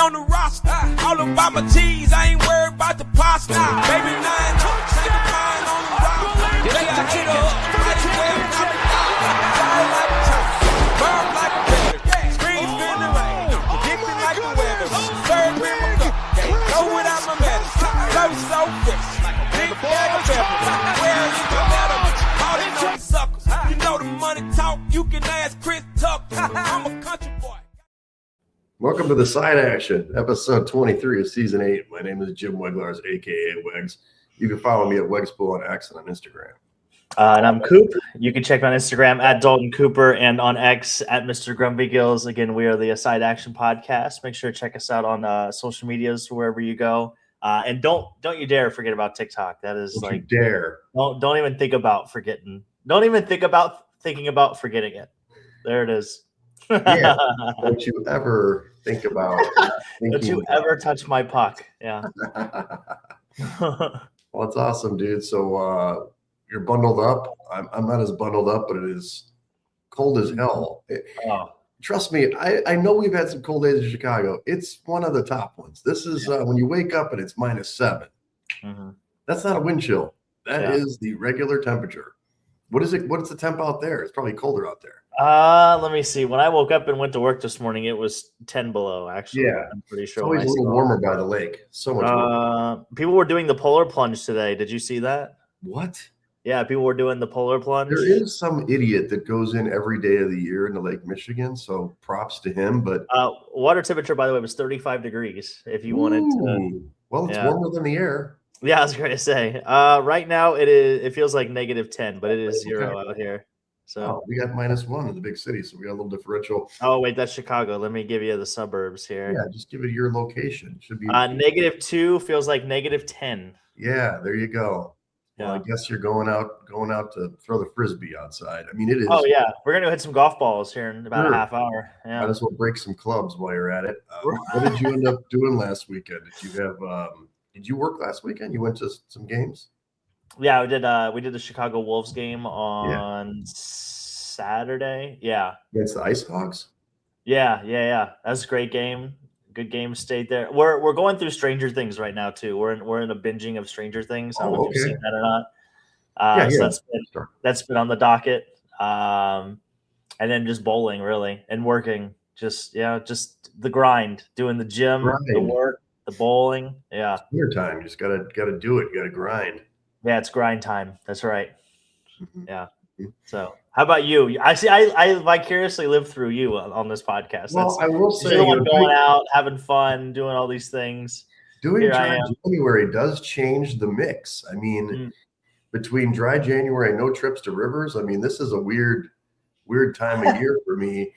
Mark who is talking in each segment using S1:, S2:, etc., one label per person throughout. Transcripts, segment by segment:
S1: on the roster. All about my cheese, I ain't worried about the pasta. Baby, 9 change your mind on the roster. They a hater up, might as well not be fire like a chopper, burn like a predator, scream in the rain, predicting like the weather. Third rim of cup, can't go without my medicine. So fresh, big bag of peppers. Where is my medal? All they know is suckers. You know the money talk, you can ask Chris Tucker. I'm a country boy.
S2: Welcome to the Side Action, episode 23 of season 8. My name is Jim Weglars, aka Wegs. You can follow me at Wegspool on X and on Instagram.
S3: And I'm Coop. You can check me on Instagram at Dalton Cooper and on X at Mr. Grumpy Gills. Again, we are the Side Action Podcast. Make sure to check us out on social medias wherever you go. And don't you dare forget about TikTok. That is
S2: Don't
S3: like
S2: you dare.
S3: Don't even think about forgetting. Don't even think about thinking about forgetting it. There it is.
S2: Yeah. Don't you ever think about
S3: Don't you ever touch my puck. Yeah.
S2: Well, it's awesome, dude. So you're bundled up. I'm not as bundled up, but it is cold as hell. Trust me, I know we've had some cold days in Chicago. It's one of the top ones. This is when you wake up and it's -7.
S3: Mm-hmm.
S2: That's not a wind chill. That is the regular temperature. What is it? What's the temp out there? It's probably colder out there.
S3: Let me see. When I woke up and went to work this morning, it was 10 below, actually.
S2: Yeah.
S3: I'm pretty
S2: It's
S3: sure.
S2: always a little warmer by the lake. So much warmer.
S3: People were doing the polar plunge today. Did you see that?
S2: What?
S3: Yeah, people were doing the polar plunge.
S2: There is some idiot that goes in every day of the year into Lake Michigan, so props to him. But
S3: water temperature, by the way, was 35 degrees. If you wanted to,
S2: well, it's warmer than the air.
S3: Yeah, I was going to say. Right now, it feels like -10, but it is 0 out here. So
S2: we got -1 in the big city, so we got a little differential.
S3: Oh wait, that's Chicago. Let me give you the suburbs here.
S2: Yeah, just give it your location. It should be
S3: -2 feels like -10.
S2: Yeah, there you go. Well, I guess you're going out to throw the frisbee outside. I mean, it is.
S3: Oh yeah, we're gonna hit some golf balls here in about a half hour. Yeah,
S2: might as well break some clubs while you're at it. What did you end up doing last weekend? Did you have? Did you work last weekend? You went to some games.
S3: Yeah, we did the Chicago Wolves game on Saturday. Yeah,
S2: Against the Ice Hogs.
S3: Yeah. That's a great game. Good game. Stayed there. We're going through Stranger Things right now too. We're in a binging of Stranger Things. I don't know if you've seen that or not. So that's been on the docket. And then just bowling really and working. Just the grind, doing the gym, the work, the bowling. Yeah.
S2: It's winter time. You just gotta do it. You gotta grind.
S3: Yeah, it's grind time. That's right.
S2: Mm-hmm.
S3: Yeah. So, how about you? I see. I vicariously live through you on this podcast.
S2: Well, I will say,
S3: you're the one going out, having fun, doing all these things.
S2: Doing dry January does change the mix. I mean, between dry January and no trips to rivers, I mean, this is a weird time of year for me.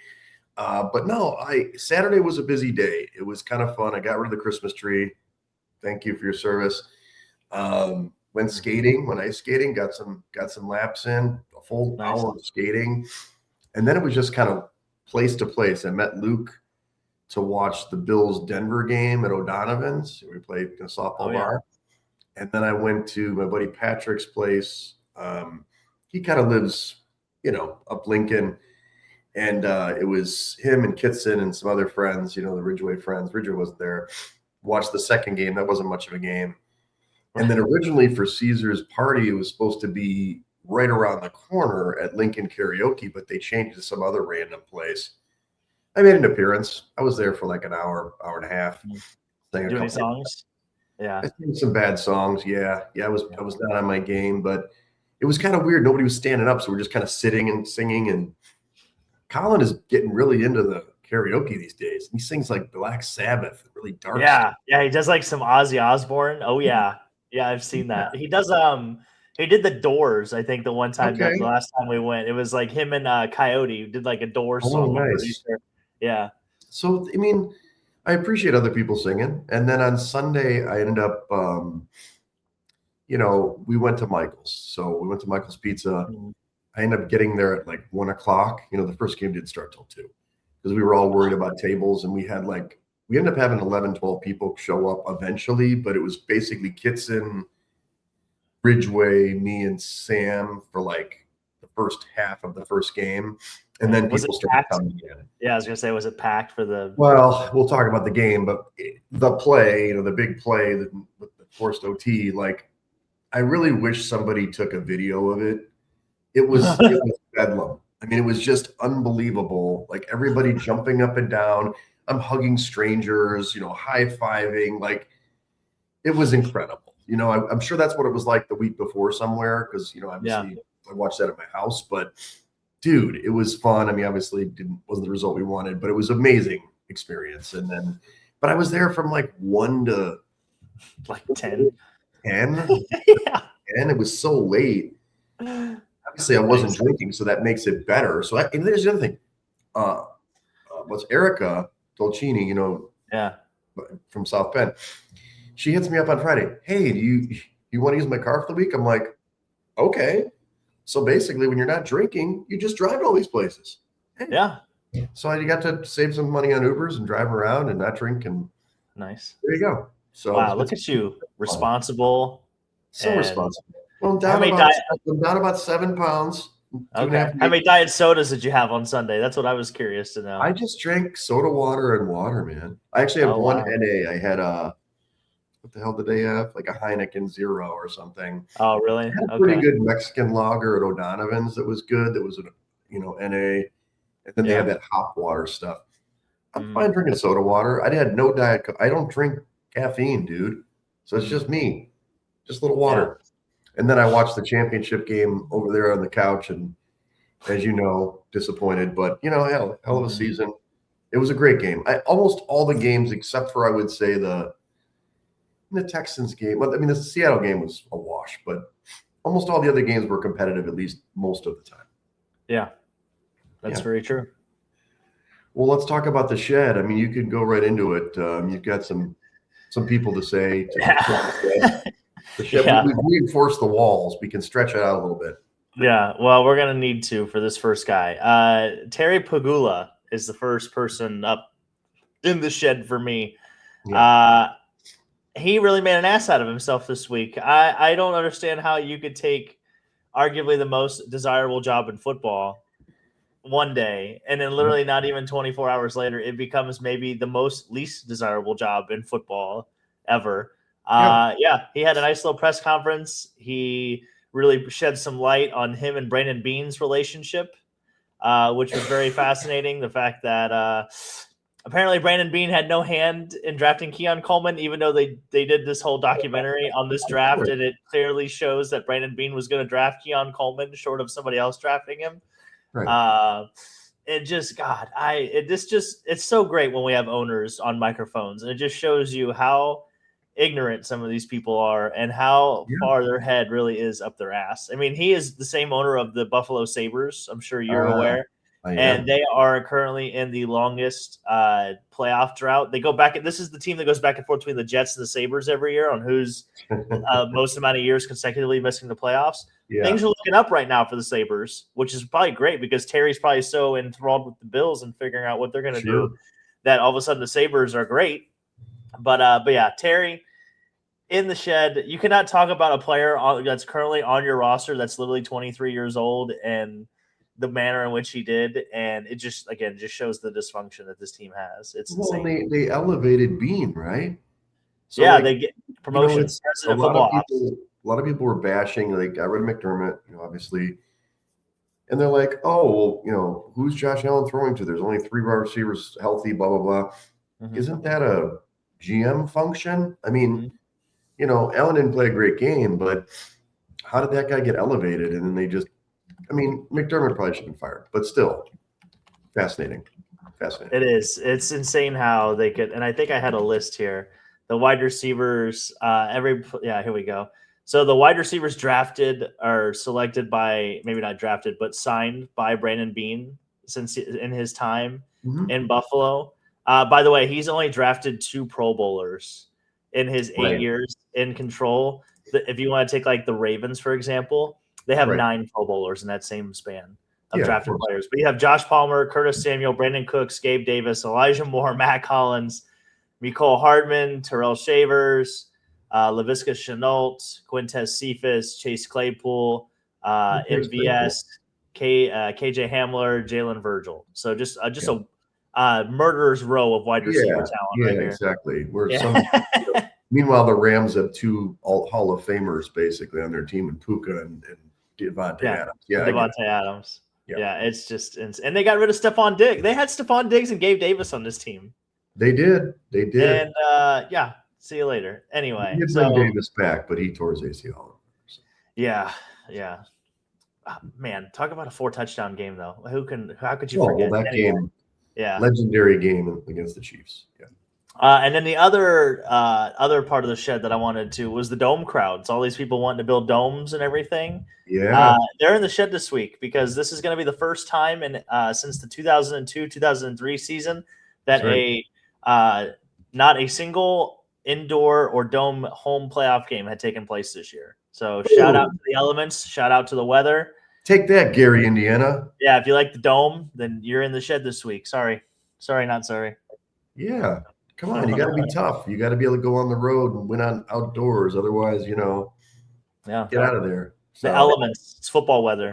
S2: But no, Saturday was a busy day. It was kind of fun. I got rid of the Christmas tree. Thank you for your service. Went ice skating, got some laps in, a full hour of skating. And then it was just kind of place to place. I met Luke to watch the Bills Denver game at O'Donovan's. We played a softball bar. And then I went to my buddy Patrick's place. He kind of lives, up Lincoln. And it was him and Kitson and some other friends, the Ridgeway friends. Ridgeway wasn't there. Watched the second game. That wasn't much of a game. And then originally for Caesar's party, it was supposed to be right around the corner at Lincoln Karaoke, but they changed to some other random place. I made an appearance. I was there for like an hour and a half.
S3: Doing any songs? Yeah.
S2: I sang some bad songs. Yeah. I was not on my game, but it was kind of weird. Nobody was standing up, so we're just kind of sitting and singing. And Colin is getting really into the karaoke these days. He sings like Black Sabbath, really dark.
S3: Yeah. He does like some Ozzy Osbourne. Oh yeah. Yeah, I've seen that. He does. He did the Doors. I think the one time the last time we went, it was like him and Coyote did like a Doors song.
S2: Nice.
S3: Yeah.
S2: So I mean, I appreciate other people singing. And then on Sunday, I ended up, we went to Michael's. So we went to Michael's Pizza. I ended up getting there at like 1 o'clock. The first game didn't start till 2 because we were all worried about tables, and we ended up having 11, 12 people show up eventually, but it was basically Kitson, Ridgeway, me, and Sam for like the first half of the first game, and then people started coming in.
S3: Yeah, I was gonna say, was it packed for the?
S2: Well, we'll talk about the game, but the play, the big play with the forced OT, like I really wish somebody took a video of it. It was bedlam. I mean, it was just unbelievable. Like everybody jumping up and down. I'm hugging strangers, high-fiving. Like it was incredible. I'm sure that's what it was like the week before somewhere because, obviously I watched that at my house. But, dude, it was fun. I mean, obviously wasn't the result we wanted, but it was amazing experience. But I was there from like 1 to
S3: like 10.
S2: 10? Yeah. And it was so late. Obviously, I wasn't drinking, so that makes it better. So, and there's the other thing. What's Erica Dolcini, from South Bend. She hits me up on Friday. Hey, do you want to use my car for the week? I'm like, okay. So basically, when you're not drinking, you just drive to all these places. Hey.
S3: Yeah.
S2: So you got to save some money on Ubers and drive around and not drink. And
S3: nice.
S2: There you go. So
S3: wow, look at you, responsible.
S2: So responsible. Well, I'm down about 7 pounds.
S3: Okay. How many diet sodas did you have on Sunday? That's what I was curious to know.
S2: I just drank soda water and water, man. I actually have one NA. I had what the hell did they have? Like a Heineken Zero or something.
S3: Oh, really?
S2: I had a pretty good Mexican lager at O'Donovan's that was good. That was NA. And then they have that hot water stuff. I'm fine drinking soda water. I had no diet. I don't drink caffeine, dude. So it's just me. Just a little water. Yeah. And then I watched the championship game over there on the couch, and as you know, disappointed. But hell of a season. It was a great game. Almost all the games, except for I would say the Texans game. Well, I mean, the Seattle game was a wash, but almost all the other games were competitive, at least most of the time.
S3: Yeah, that's very true.
S2: Well, let's talk about the shed. I mean, you could go right into it. You've got some people to say. The shed, we've reinforced the walls. We can stretch it out a little bit.
S3: Yeah, well, we're going to need to for this first guy. Terry Pagula is the first person up in the shed for me. Yeah. He really made an ass out of himself this week. I don't understand how you could take arguably the most desirable job in football one day, and then literally not even 24 hours later, it becomes maybe the least desirable job in football ever. He had a nice little press conference. He really shed some light on him and Brandon Beane's relationship, which was very fascinating. The fact that apparently Brandon Beane had no hand in drafting Keon Coleman, even though they did this whole documentary on this draft, and it clearly shows that Brandon Beane was going to draft Keon Coleman short of somebody else drafting him. Right. It's so great when we have owners on microphones, and it just shows you how ignorant some of these people are and how far their head really is up their ass. I mean, he is the same owner of the Buffalo Sabres. I'm sure you're aware. And they are currently in the longest playoff drought. They go back. This is the team that goes back and forth between the Jets and the Sabres every year on who's most amount of years consecutively missing the playoffs. Yeah. Things are looking up right now for the Sabres, which is probably great because Terry's probably so enthralled with the Bills and figuring out what they're going to do that all of a sudden the Sabres are great. But yeah, Terry in the shed. You cannot talk about a player that's currently on your roster that's literally 23 years old and the manner in which he did, and it just shows the dysfunction that this team has. It's insane.
S2: They elevated Bean, right?
S3: So they get promotions.
S2: A lot of people were bashing. Like I read McDermott, obviously, and they're like, "Oh, well, who's Josh Allen throwing to? There's only 3 wide receivers healthy." Blah blah blah. Mm-hmm. Isn't that a GM function? I mean, Allen didn't play a great game, but how did that guy get elevated? And then they just. I mean, McDermott probably should have been fired, but still, fascinating.
S3: It is. It's insane how they could. And I think I had a list here. The wide receivers, here we go. So the wide receivers drafted or selected by, maybe not drafted, but signed by Brandon Beane since in his time in Buffalo. By the way, he's only drafted 2 Pro Bowlers in his 8 years in control. If you want to take like the Ravens, for example, they have 9 Pro Bowlers in that same span of drafted players. But you have Josh Palmer, Curtis Samuel, Brandon Cooks, Gabe Davis, Elijah Moore, Matt Collins, Mecole Hardman, Terrell Shavers, Laviska Shenault, Quintez Cephas, Chase Claypool, MVS, KJ Hamler, Jalen Virgil. So just a murderer's row of wide receiver talent right here.
S2: Exactly. Meanwhile, the Rams have 2 Hall of Famers basically on their team, and Puka and Devontae Adams. Yeah,
S3: Devontae Adams. Yeah, it's just and they got rid of Stephon Diggs. They had Stephon Diggs and Gabe Davis on this team.
S2: They did.
S3: And see you later. Anyway,
S2: he did bring Davis back, but he tore his ACL.
S3: Yeah. Man, talk about a 4-touchdown game though. How could you forget
S2: that game?
S3: Yeah,
S2: legendary game against the Chiefs. Yeah.
S3: And then the other part of the shed that I wanted to was the dome crowds. All these people wanting to build domes and everything.
S2: Yeah,
S3: they're in the shed this week because this is going to be the first time since the 2002-2003 season that not a single indoor or dome home playoff game had taken place this year. So shout out to the elements, shout out to the weather.
S2: Take that, Gary, Indiana.
S3: Yeah, if you like the dome, then you're in the shed this week. Sorry, not sorry.
S2: Yeah, come on, you got to be tough. You got to be able to go on the road and win on outdoors. Otherwise, get out of there.
S3: The elements, it's football weather.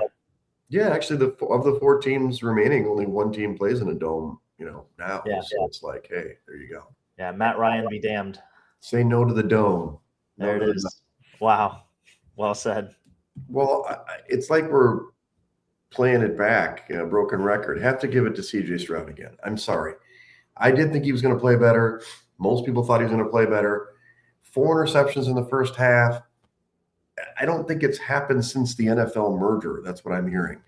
S2: Yeah, actually, of the 4 teams remaining, only 1 team plays in a dome. Now.
S3: Yeah.
S2: So it's like, hey, there you go.
S3: Yeah, Matt Ryan be damned.
S2: Say no to the dome.
S3: There it is. Wow. Well said.
S2: Well, it's like we're playing it back, broken record. Have to give it to CJ Stroud again. I'm sorry. I did think he was going to play better. Most people thought he was going to play better. 4 interceptions in the first half. I don't think it's happened since the NFL merger. That's what I'm hearing.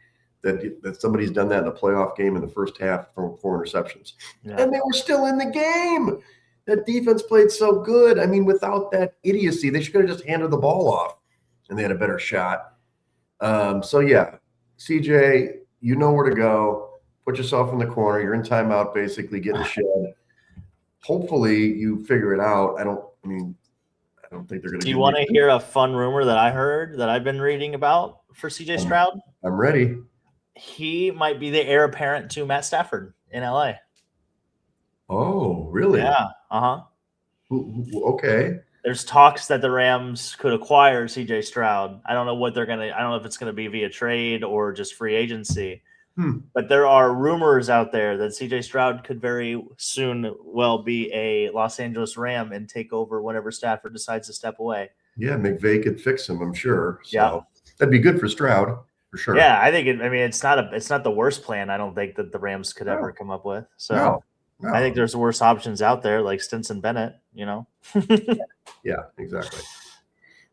S2: That somebody's done that in a playoff game in the first half for 4 interceptions. Yeah. And they were still in the game. That defense played so good. I mean, without that idiocy, they should have just handed the ball off and they had a better shot. CJ, you know where to go. Put yourself in the corner. You're in timeout, basically. Get in the shed. Hopefully, you figure it out. I don't think they're going to.
S3: Do you want to hear a fun rumor that I heard that I've been reading about for CJ Stroud?
S2: I'm ready.
S3: He might be the heir apparent to Matt Stafford in LA.
S2: Oh, really?
S3: Yeah.
S2: Okay.
S3: There's talks that the Rams could acquire CJ Stroud. I don't know what I don't know if it's going to be via trade or just free agency. But there are rumors out there that CJ Stroud could very soon be a Los Angeles Ram and take over whenever Stafford decides to step away.
S2: Yeah, McVay could fix him, I'm sure. So that'd be good for Stroud, for sure.
S3: Yeah, I think it's not the worst plan I don't think that the Rams could ever come up with. So
S2: no.
S3: I think there's worse options out there like Stinson Bennett,
S2: Yeah, exactly.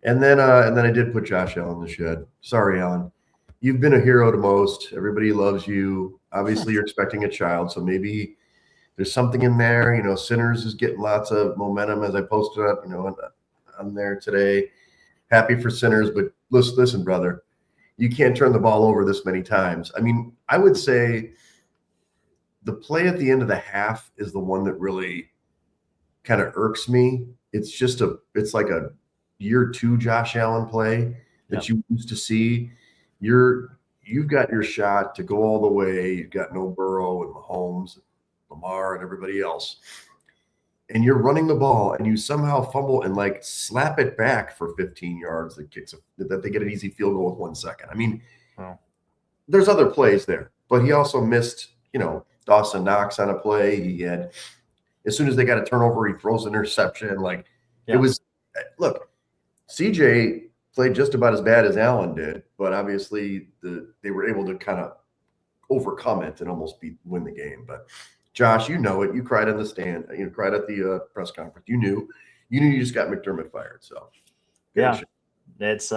S2: And then I did put Josh Allen in the shed. Sorry, Allen. You've been a hero to most. Everybody loves you. Obviously, you're expecting a child, so maybe there's something in there. Sinners is getting lots of momentum, as I posted up, on there today. Happy for Sinners, but listen, brother, you can't turn the ball over this many times. I mean, I would say the play at the end of the half is the one that really kind of irks me. It's like a year 2 Josh Allen play that you used to see. You've got your shot to go all the way. You've got no Burrow and Mahomes, and Lamar, and everybody else. And you're running the ball and you somehow fumble and slap it back for 15 yards that they get an easy field goal with 1 second. I mean, there's other plays there, but he also missed, Dawson Knox on a play. He had, as soon as they got a turnover, he throws an interception. It was, look, CJ played just about as bad as Allen did, but obviously they were able to kind of overcome it and almost win the game. But Josh, you know it. You cried in the stand. You cried at the press conference. You knew you just got McDermott fired. So
S3: it's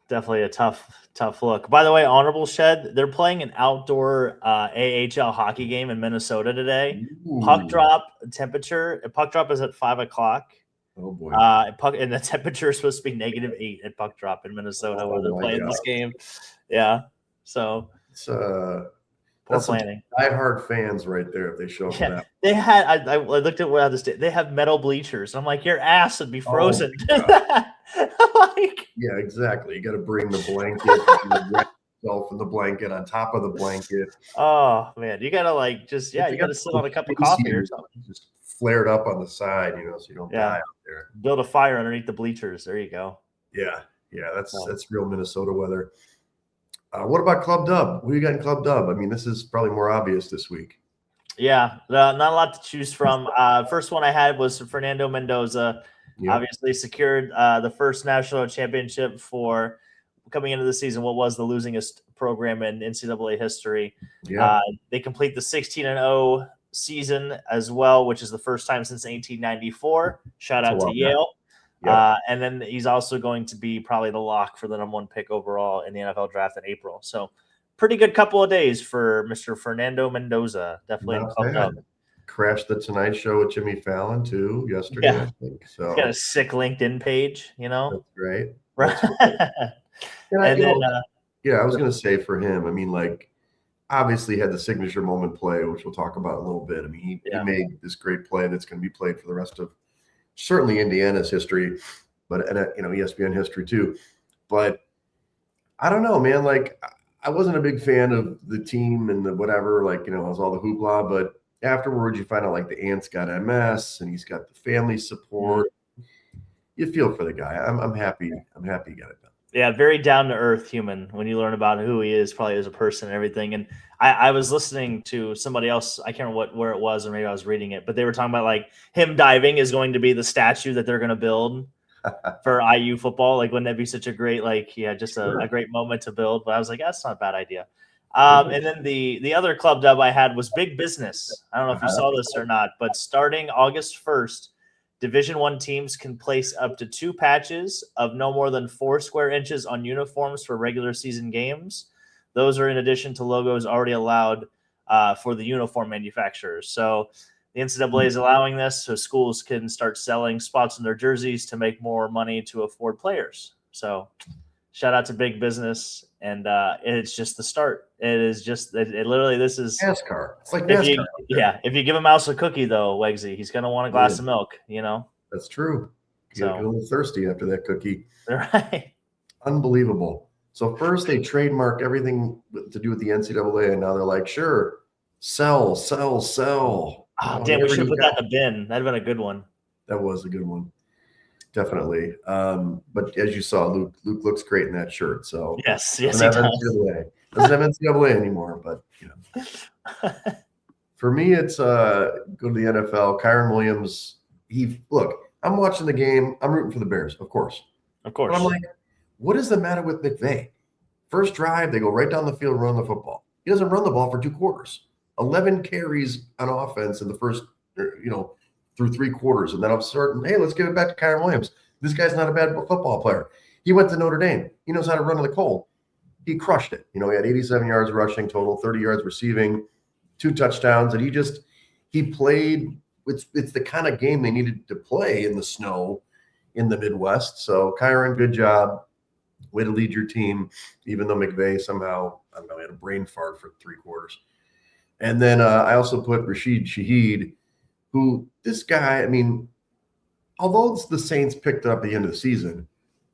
S3: definitely a tough look. By the way, honorable shed, they're playing an outdoor AHL hockey game in Minnesota today.
S2: Ooh.
S3: Puck drop is at 5:00.
S2: Oh boy!
S3: And the temperature is supposed to be -8 at puck drop in Minnesota where they're playing this game. Yeah, so
S2: it's
S3: poor planning.
S2: Die-hard fans right there if they show up.
S3: Yeah, they had. I looked at what they have metal bleachers. I'm like, your ass would be frozen.
S2: Yeah, exactly. You got to bring the blanket, and wrap yourself in the blanket on top of the blanket.
S3: Oh man, you gotta you gotta sit on a cup of coffee or something.
S2: Just flared up on the side, so you don't die out there.
S3: Build a fire underneath the bleachers. There you go.
S2: Yeah, that's real Minnesota weather. What about Club Dub? Who you got in Club Dub? I mean, this is probably more obvious this week.
S3: Yeah, not a lot to choose from. First one I had was Fernando Mendoza.
S2: Yep.
S3: Obviously secured the first national championship for coming into the season. What was the losingest program in NCAA history?
S2: Yeah.
S3: They complete the 16-0 season as well, which is the first time since 1894. Shout out to Yale. Yep. And then he's also going to be probably the lock for the #1 pick overall in the NFL draft in April. So pretty good couple of days for Mr. Fernando Mendoza. Definitely clubbed up.
S2: Crashed the Tonight Show with Jimmy Fallon too yesterday.
S3: Yeah.
S2: I think so.
S3: He's got a sick LinkedIn page, you know.
S2: That's great.
S3: Right.
S2: I was going to say for him, I mean, like, obviously had the signature moment play, which we'll talk about in a little bit. I mean, he made this great play that's going to be played for the rest of certainly Indiana's history, but ESPN history too. But I don't know, man. Like, I wasn't a big fan of the team and the whatever. Like, it was all the hoopla, but afterwards you find out like the aunt's got MS and he's got the family support. You feel for the guy. I'm happy. I'm happy he got it done.
S3: Yeah, very down to earth human when you learn about who he is, probably as a person and everything. And I was listening to somebody else, I can't remember where it was, or maybe I was reading it, but they were talking about like him diving is going to be the statue that they're going to build for IU football. Like, wouldn't that be such a great, just a great moment to build? But I was like, that's not a bad idea. And then the other club dub I had was Big Business. I don't know if you saw this or not, but starting August 1st, Division I teams can place up to 2 patches of no more than 4 square inches on uniforms for regular season games. Those are in addition to logos already allowed for the uniform manufacturers. So the NCAA is allowing this so schools can start selling spots in their jerseys to make more money to afford players. So shout out to Big Business. And it's just the start. It is just it literally, this is
S2: NASCAR. It's like NASCAR.
S3: If you give a mouse a cookie, though, Wegsy, he's going to want a glass of milk,
S2: That's true. You get a little thirsty after that cookie.
S3: Right.
S2: Unbelievable. So first they trademark everything to do with the NCAA, and now they're like, sure, sell.
S3: Oh, damn, we should have put that in the bin. That'd have been a good one.
S2: That was a good one. Definitely. But as you saw, Luke looks great in that shirt. So
S3: yes, he does.
S2: Doesn't have NCAA anymore, but For me, it's go to the NFL. Kyron Williams. I'm watching the game. I'm rooting for the Bears, of course.
S3: Of course.
S2: But I'm like, what is the matter with McVay? First drive, they go right down the field, run the football. He doesn't run the ball for 2 quarters. 11 carries on offense in the first, through 3 quarters. And then I'm starting, hey, let's give it back to Kyron Williams. This guy's not a bad football player. He went to Notre Dame. He knows how to run in the cold. He crushed it. He had 87 yards rushing total, 30 yards receiving, 2 touchdowns. And he played. It's the kind of game they needed to play in the snow in the Midwest. So Kyron, good job. Way to lead your team, even though McVay somehow, I don't know, had a brain fart for 3 quarters. And then I also put Rashid Shaheed, who this guy, although the Saints picked up at the end of the season,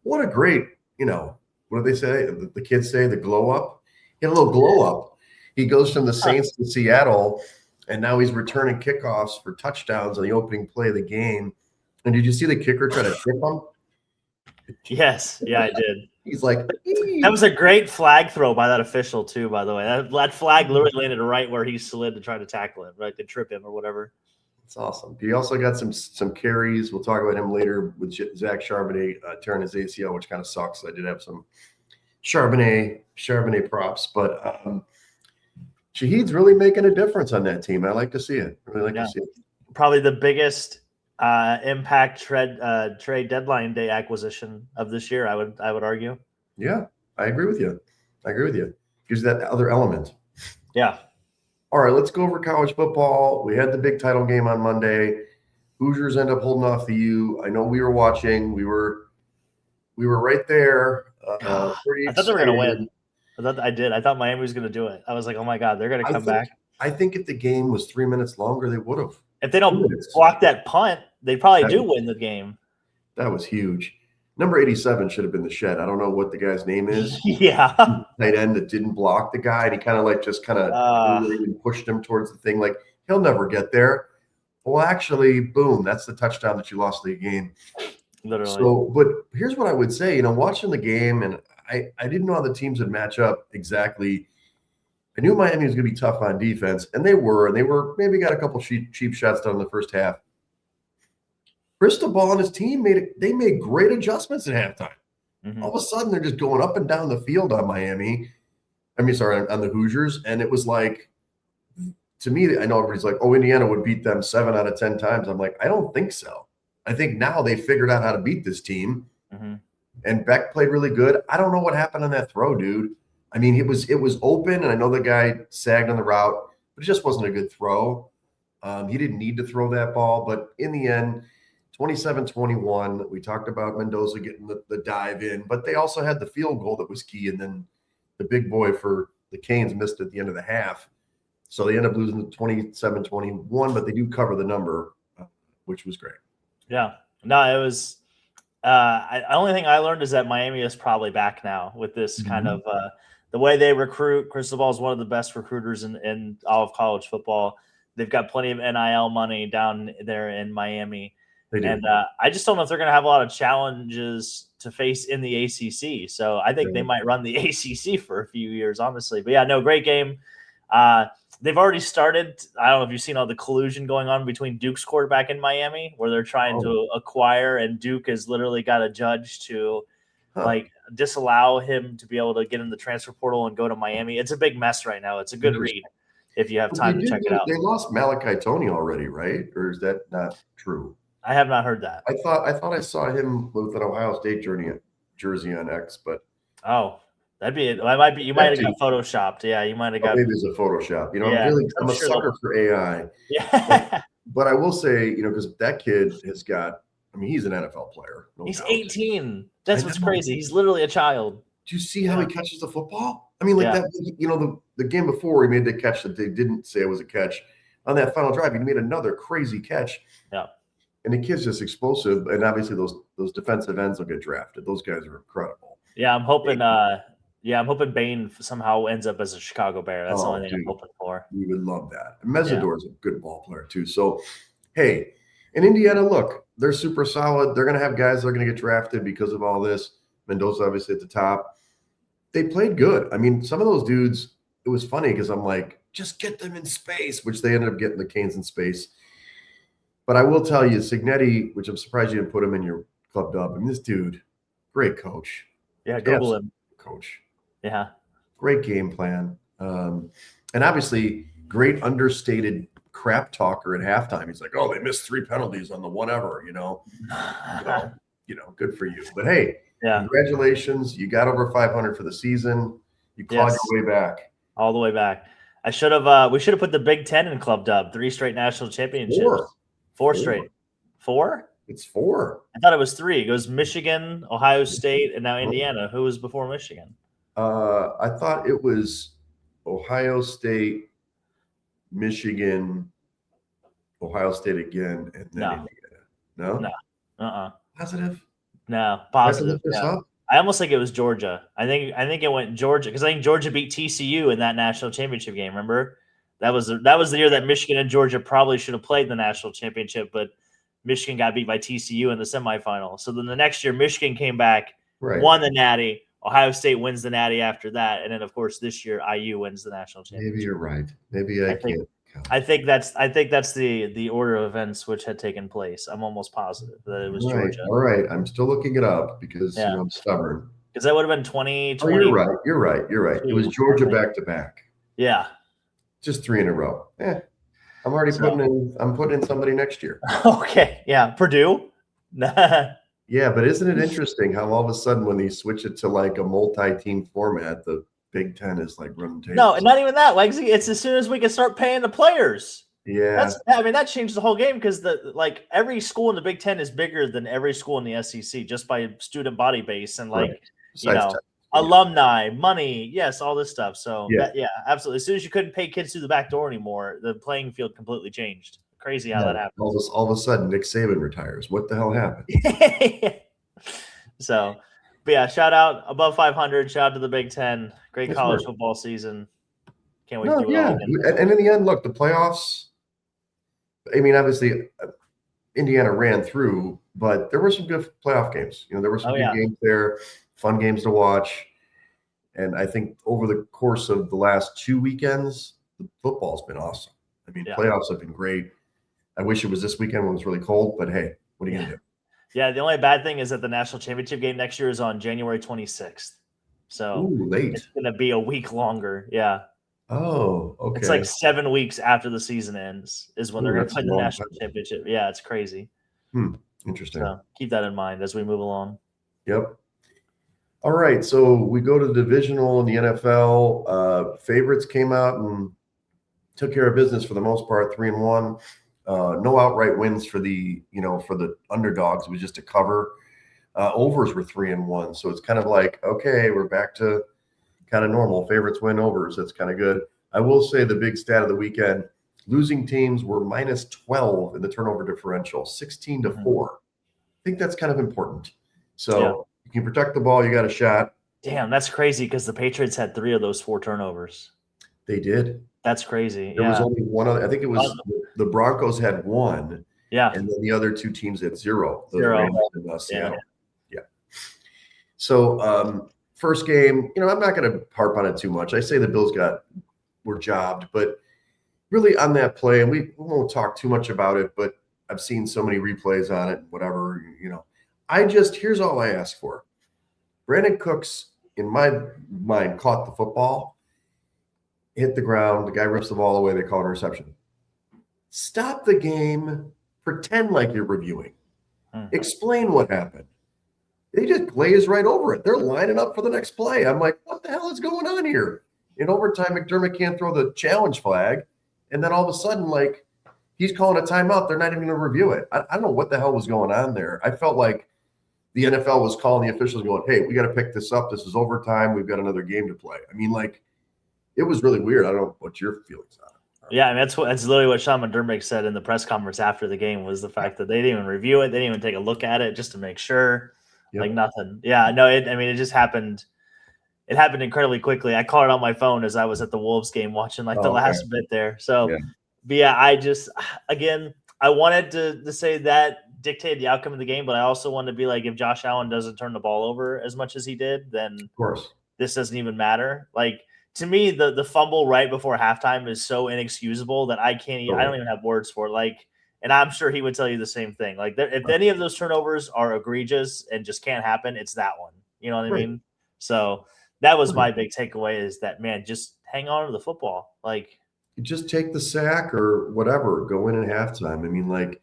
S2: what a great, what do they say? The kids say the glow up. He had a little glow up. He goes from the Saints to Seattle, and now he's returning kickoffs for touchdowns on the opening play of the game. And did you see the kicker try to trip him?
S3: Yes. Yeah, I did.
S2: He's like,
S3: that was a great flag throw by that official too, by the way. That flag literally landed right where he slid to try to tackle him, right? To trip him or whatever.
S2: It's awesome. He also got some carries. We'll talk about him later with Zach Charbonnet tearing his ACL, which kind of sucks. I did have some Charbonnet props, but Shaheed's really making a difference on that team. I like to see it. I really like to see it. Probably
S3: the biggest impact trade deadline day acquisition of this year, I would argue.
S2: Yeah, I agree with you. Gives that other element.
S3: Yeah.
S2: All right, let's go over college football. We had the big title game on Monday. Hoosiers end up holding off the U. I know we were watching. We were right there.
S3: I thought they were going to win. I thought Miami was going to do it. I was like, oh my God, they're going to come back.
S2: I think if the game was 3 minutes longer, they would have.
S3: If they don't block that punt, they probably do win the game.
S2: That was huge. Number 87 should have been the Shed. I don't know what the guy's name is.
S3: Yeah.
S2: Tight end that didn't block the guy. And he kind of pushed him towards the thing. Like, he'll never get there. Well, actually, boom, that's the touchdown that you lost the game.
S3: Literally.
S2: So, but here's what I would say. Watching the game, and I didn't know how the teams would match up exactly. I knew Miami was going to be tough on defense, and they were maybe got a couple cheap shots done in the first half. Cristobal and his team made great adjustments at halftime. Mm-hmm. All of a sudden, they're just going up and down the field on Miami. On the Hoosiers, and it was like, to me, I know everybody's like, oh, Indiana would beat them 7 out of 10 times. I'm like, I don't think so. I think now they figured out how to beat this team. Mm-hmm. And Beck played really good. I don't know what happened on that throw, dude. I mean, it was open, and I know the guy sagged on the route, but it just wasn't a good throw. He didn't need to throw that ball, but in the end, 27-21. We talked about Mendoza getting the dive in, but they also had the field goal that was key, and then the big boy for the Canes missed at the end of the half. So they end up losing 27-21, but they do cover the number, which was great.
S3: Yeah. No, it was the only thing I learned is that Miami is probably back now with this kind of the way they recruit. Cristobal is one of the best recruiters in all of college football. They've got plenty of NIL money down there in Miami. And I just don't know if they're going to have a lot of challenges to face in the ACC. So I think they might run the ACC for a few years, honestly. But yeah, no, great game. They've already started. I don't know if you've seen all the collusion going on between Duke's quarterback in Miami, where they're trying to acquire, and Duke has literally got a judge to like disallow him to be able to get in the transfer portal and go to Miami. It's a big mess right now. It's a good read if you have time to check it out.
S2: They lost Malachi Toney already, right? Or is that not true?
S3: I have not heard that.
S2: I thought I saw him with an Ohio State jersey on X, but
S3: that'd be it. Might be. You might have got photoshopped. Yeah, you might have got.
S2: Maybe it's a Photoshop. I'm a sucker for AI.
S3: Yeah.
S2: But I will say, because that kid has got. I mean, he's an NFL player.
S3: He's 18. That's what's crazy. He's literally a child.
S2: Do you see how he catches the football? I mean, that. The game before he made the catch that they didn't say it was a catch. On that final drive, he made another crazy catch.
S3: Yeah.
S2: And the kid's just explosive, and obviously those defensive ends will get drafted. Those guys are incredible.
S3: Yeah, I'm hoping. I'm hoping Bain somehow ends up as a Chicago Bear. That's the only thing I'm hoping for.
S2: We would love that. Mesidor's a good ball player too. So, hey, in Indiana, look, they're super solid. They're going to have guys that are going to get drafted because of all this. Mendoza obviously at the top. They played good. I mean, some of those dudes. It was funny because I'm like, just get them in space, which they ended up getting the Canes in space. But I will tell you, Signetti, which I'm surprised you didn't put him in your club dub. I mean, this dude, great coach.
S3: Yeah, Google him.
S2: Coach.
S3: Yeah.
S2: Great game plan. And obviously, great understated crap talker at halftime. He's like, oh, they missed 3 penalties on the whatever, good for you. But hey, congratulations. You got over 500 for the season. You clawed your way back.
S3: All the way back. We should have put the Big Ten in club dub. 3 straight national championships. 4 straight. 4?
S2: It's 4.
S3: I thought it was 3. It goes Michigan, Ohio State, and now Indiana. Who was before Michigan?
S2: I thought it was Ohio State, Michigan, Ohio State again, and then Indiana. No? Positive?
S3: No, positive. I almost think it was Georgia. I think it went Georgia because I think Georgia beat TCU in that national championship game. Remember? That was the year that Michigan and Georgia probably should have played the national championship, but Michigan got beat by TCU in the semifinal. So then the next year, Michigan came back, won the Natty. Ohio State wins the Natty after that, and then of course this year IU wins the national championship.
S2: Maybe you're right. Maybe I can't.
S3: I think that's the order of events which had taken place. I'm almost positive that it was Georgia.
S2: All right, I'm still looking it up because I'm stubborn.
S3: Because that would have been 2020.
S2: Oh, you're right. It was Georgia back to back.
S3: Yeah.
S2: Just 3 in a row. I'm already putting in somebody next year.
S3: Okay. Yeah. Purdue.
S2: Yeah, but isn't it interesting how all of a sudden when they switch it to like a multi-team format, the Big Ten is like running tables?
S3: No, not even that. Like, it's as soon as we can start paying the players.
S2: Yeah.
S3: That changed the whole game because every school in the Big Ten is bigger than every school in the SEC just by student body base and alumni, money, all this stuff. So absolutely. As soon as you couldn't pay kids through the back door anymore, the playing field completely changed. Crazy how that happened.
S2: All of a sudden, Nick Saban retires. What the hell happened?
S3: So, but yeah, shout out above 500. Shout out to the Big Ten. Great college football season. Can't wait to do it all again.
S2: And in the end, look, the playoffs. I mean, obviously, Indiana ran through, but there were some good playoff games. There were some good games there, fun games to watch. And I think over the course of the last 2 weekends, the football's been awesome. I mean, playoffs have been great. I wish it was this weekend when it was really cold, but hey, what are you going to do?
S3: Yeah, the only bad thing is that the national championship game next year is on January 26th. So
S2: late.
S3: It's going to be a week longer. Yeah.
S2: Oh, okay.
S3: It's like 7 weeks after the season ends is when they're going to play the national championship. Yeah, it's crazy.
S2: Interesting.
S3: So keep that in mind as we move along.
S2: Yep. All right. So we go to the divisional in the NFL. Favorites came out and took care of business for the most part, 3-1. No outright wins for the underdogs. It was just a cover. Overs were 3-1. So it's kind of like, okay, we're back to kind of normal. Favorites win overs. That's kind of good. I will say the big stat of the weekend, losing teams were minus 12 in the turnover differential, 16-4. I think that's kind of important. So you can protect the ball, you got a shot.
S3: Damn, that's crazy because the Patriots had 3 of those 4 turnovers.
S2: They did.
S3: That's crazy.
S2: There was only one other. I think it was the Broncos had 1.
S3: Yeah.
S2: And then the other 2 teams had 0. The
S3: 0.
S2: Rams and Seattle. Yeah. So first game, I'm not going to harp on it too much. I say the Bills were jobbed, but really on that play, and we won't talk too much about it, but I've seen so many replays on it, whatever, here's all I ask for. Brandon Cooks, in my mind, caught the football, hit the ground, the guy rips the ball away, they call it interception. Stop the game, pretend like you're reviewing. Explain what happened. They just glaze right over it. They're lining up for the next play. I'm like, what the hell is going on here? In overtime, McDermott can't throw the challenge flag, and then all of a sudden, like, he's calling a timeout. They're not even going to review it. I don't know what the hell was going on there. I felt like the NFL was calling the officials going, hey, we got to pick this up. This is overtime. We've got another game to play. I mean, like, it was really weird. I don't know what your feelings are.
S3: Yeah, I mean, that's literally what Sean McDermott said in the press conference after the game was the fact that they didn't even review it. They didn't even take a look at it just to make sure. Like nothing. Yeah, no, it just happened. It happened incredibly quickly. I caught it on my phone as I was at the Wolves game watching the last bit there. So, but yeah, I wanted to say that dictated the outcome of the game, but I also wanted to be like, if Josh Allen doesn't turn the ball over as much as he did, then
S2: of course
S3: this doesn't even matter. Like, to me, the fumble right before halftime is so inexcusable that I don't even have words for it. Like, and I'm sure he would tell you the same thing. Like, if any of those turnovers are egregious and just can't happen, it's that one. You know what I mean? So that was my big takeaway is that, man, just hang on to the football. Like,
S2: you just take the sack or whatever, go in at halftime. I mean, like,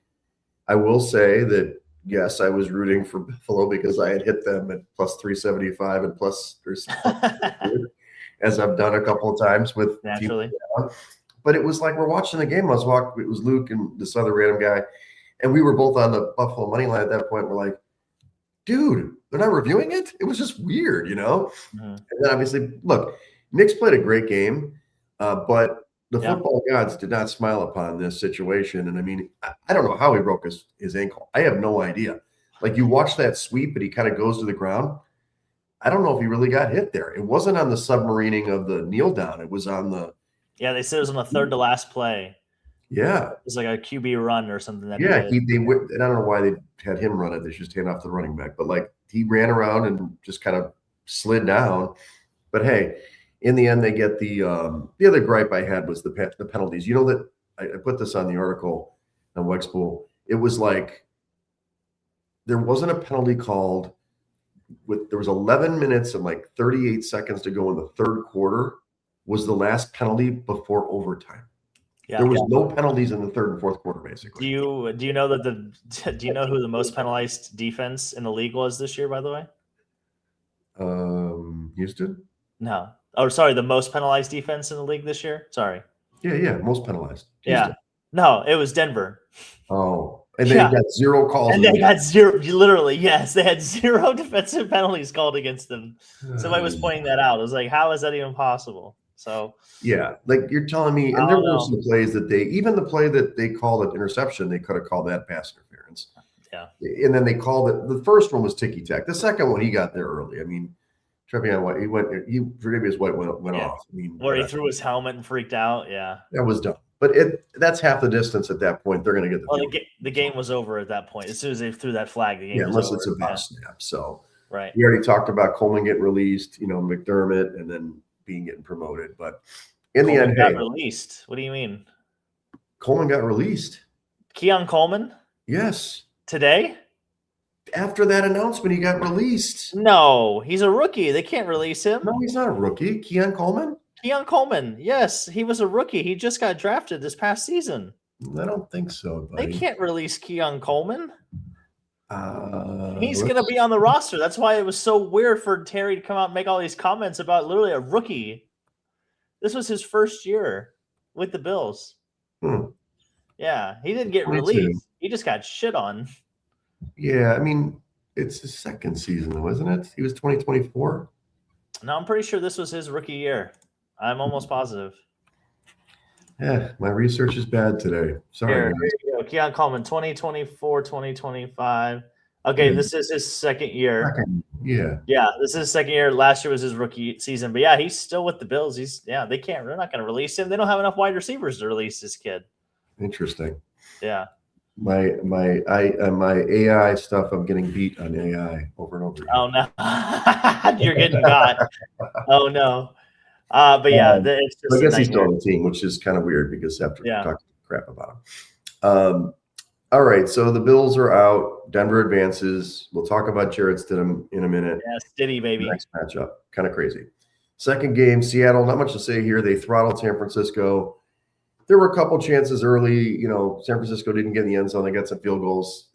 S2: I will say that, yes, I was rooting for Buffalo because I had hit them at plus 375 and plus as I've done a couple of times with
S3: naturally.
S2: But it was like we're watching the game. It was Luke and this other random guy, and we were both on the Buffalo money line at that point. We're like, dude, they're not reviewing it? It was just weird, And then obviously, look, Knicks played a great game, but the football gods did not smile upon this situation. And I mean, I don't know how he broke his ankle. I have no idea. Like, you watch that sweep and he kind of goes to the ground. I don't know if he really got hit there. It wasn't on the submarining of the kneel down. It was on the.
S3: Yeah, they said it was on the third to last play.
S2: Yeah.
S3: It was like a QB run or something.
S2: And I don't know why they had him run it. They should just hand off the running back. But, like, he ran around and just kind of slid down. But, hey, in the end, they get the other gripe I had was the penalties. You know that I put this on the article on Wegs Pool. It was like there wasn't a penalty called. There was 11 minutes and like 38 seconds to go in the third quarter was the last penalty before overtime. Yeah, there was no penalties in the third and fourth quarter, basically.
S3: Do you know that do you know who the most penalized defense in the league was this year, by the way?
S2: Houston?
S3: No. Oh, sorry, the most penalized defense in the league this year? Sorry.
S2: Yeah, most penalized.
S3: Houston. Yeah. No, it was Denver.
S2: Oh. And they got 0 calls.
S3: And they got 0. Literally, yes. They had 0 defensive penalties called against them. Somebody was pointing that out. I was like, how is that even possible? So
S2: yeah, like you're telling me, and there were some plays that even the play that they called an interception, they could have called that pass interference.
S3: Yeah.
S2: And then they called it. The first one was ticky-tack. The second one, he got there early. I mean, Trevion White, Tre'Davious White went off. I mean,
S3: where he threw his helmet and freaked out. Yeah.
S2: That was dumb. But that's half the distance at that point. They're going to get
S3: the game was over at that point. As soon as they threw that flag, the game was
S2: unless
S3: over.
S2: It's a bounce snap. So
S3: Right.
S2: We already talked about Coleman getting released, McDermott, and then getting promoted. But in
S3: Coleman
S2: the end,
S3: got released. What do you mean?
S2: Coleman got released.
S3: Keon Coleman?
S2: Yes.
S3: Today?
S2: After that announcement, he got released.
S3: No, he's a rookie. They can't release him.
S2: No, he's not a rookie. Keon Coleman?
S3: Keon Coleman. Yes, he was a rookie. He just got drafted this past season.
S2: I don't think so, buddy.
S3: They can't release Keon Coleman. He's going to be on the roster. That's why it was so weird for Terry to come out and make all these comments about literally a rookie. This was his first year with the Bills. Yeah, he didn't get released. He just got shit on.
S2: Yeah, I mean, it's his second season, though, isn't it? He was 2024.
S3: No, I'm pretty sure this was his rookie year. I'm almost positive.
S2: Yeah, my research is bad today. Sorry.
S3: Here you go. Keon Coleman, 2024, 2025. Okay, this is his second year.
S2: Yeah.
S3: Yeah, this is his second year. Last year was his rookie season. But yeah, he's still with the Bills. They're not going to release him. They don't have enough wide receivers to release this kid.
S2: Interesting.
S3: Yeah.
S2: My AI stuff, I'm getting beat on AI over and over again.
S3: Oh no. You're getting got. Oh no. But yeah, it's just
S2: I guess he's still on the team, which is kind of weird because after talking crap about him. All right, so the Bills are out. Denver advances. We'll talk about Jarrett Stidham in a minute.
S3: Yeah, Stiddy, baby.
S2: Next matchup. Kind of crazy. Second game, Seattle. Not much to say here. They throttled San Francisco. There were a couple chances early. San Francisco didn't get in the end zone. They got some field goals.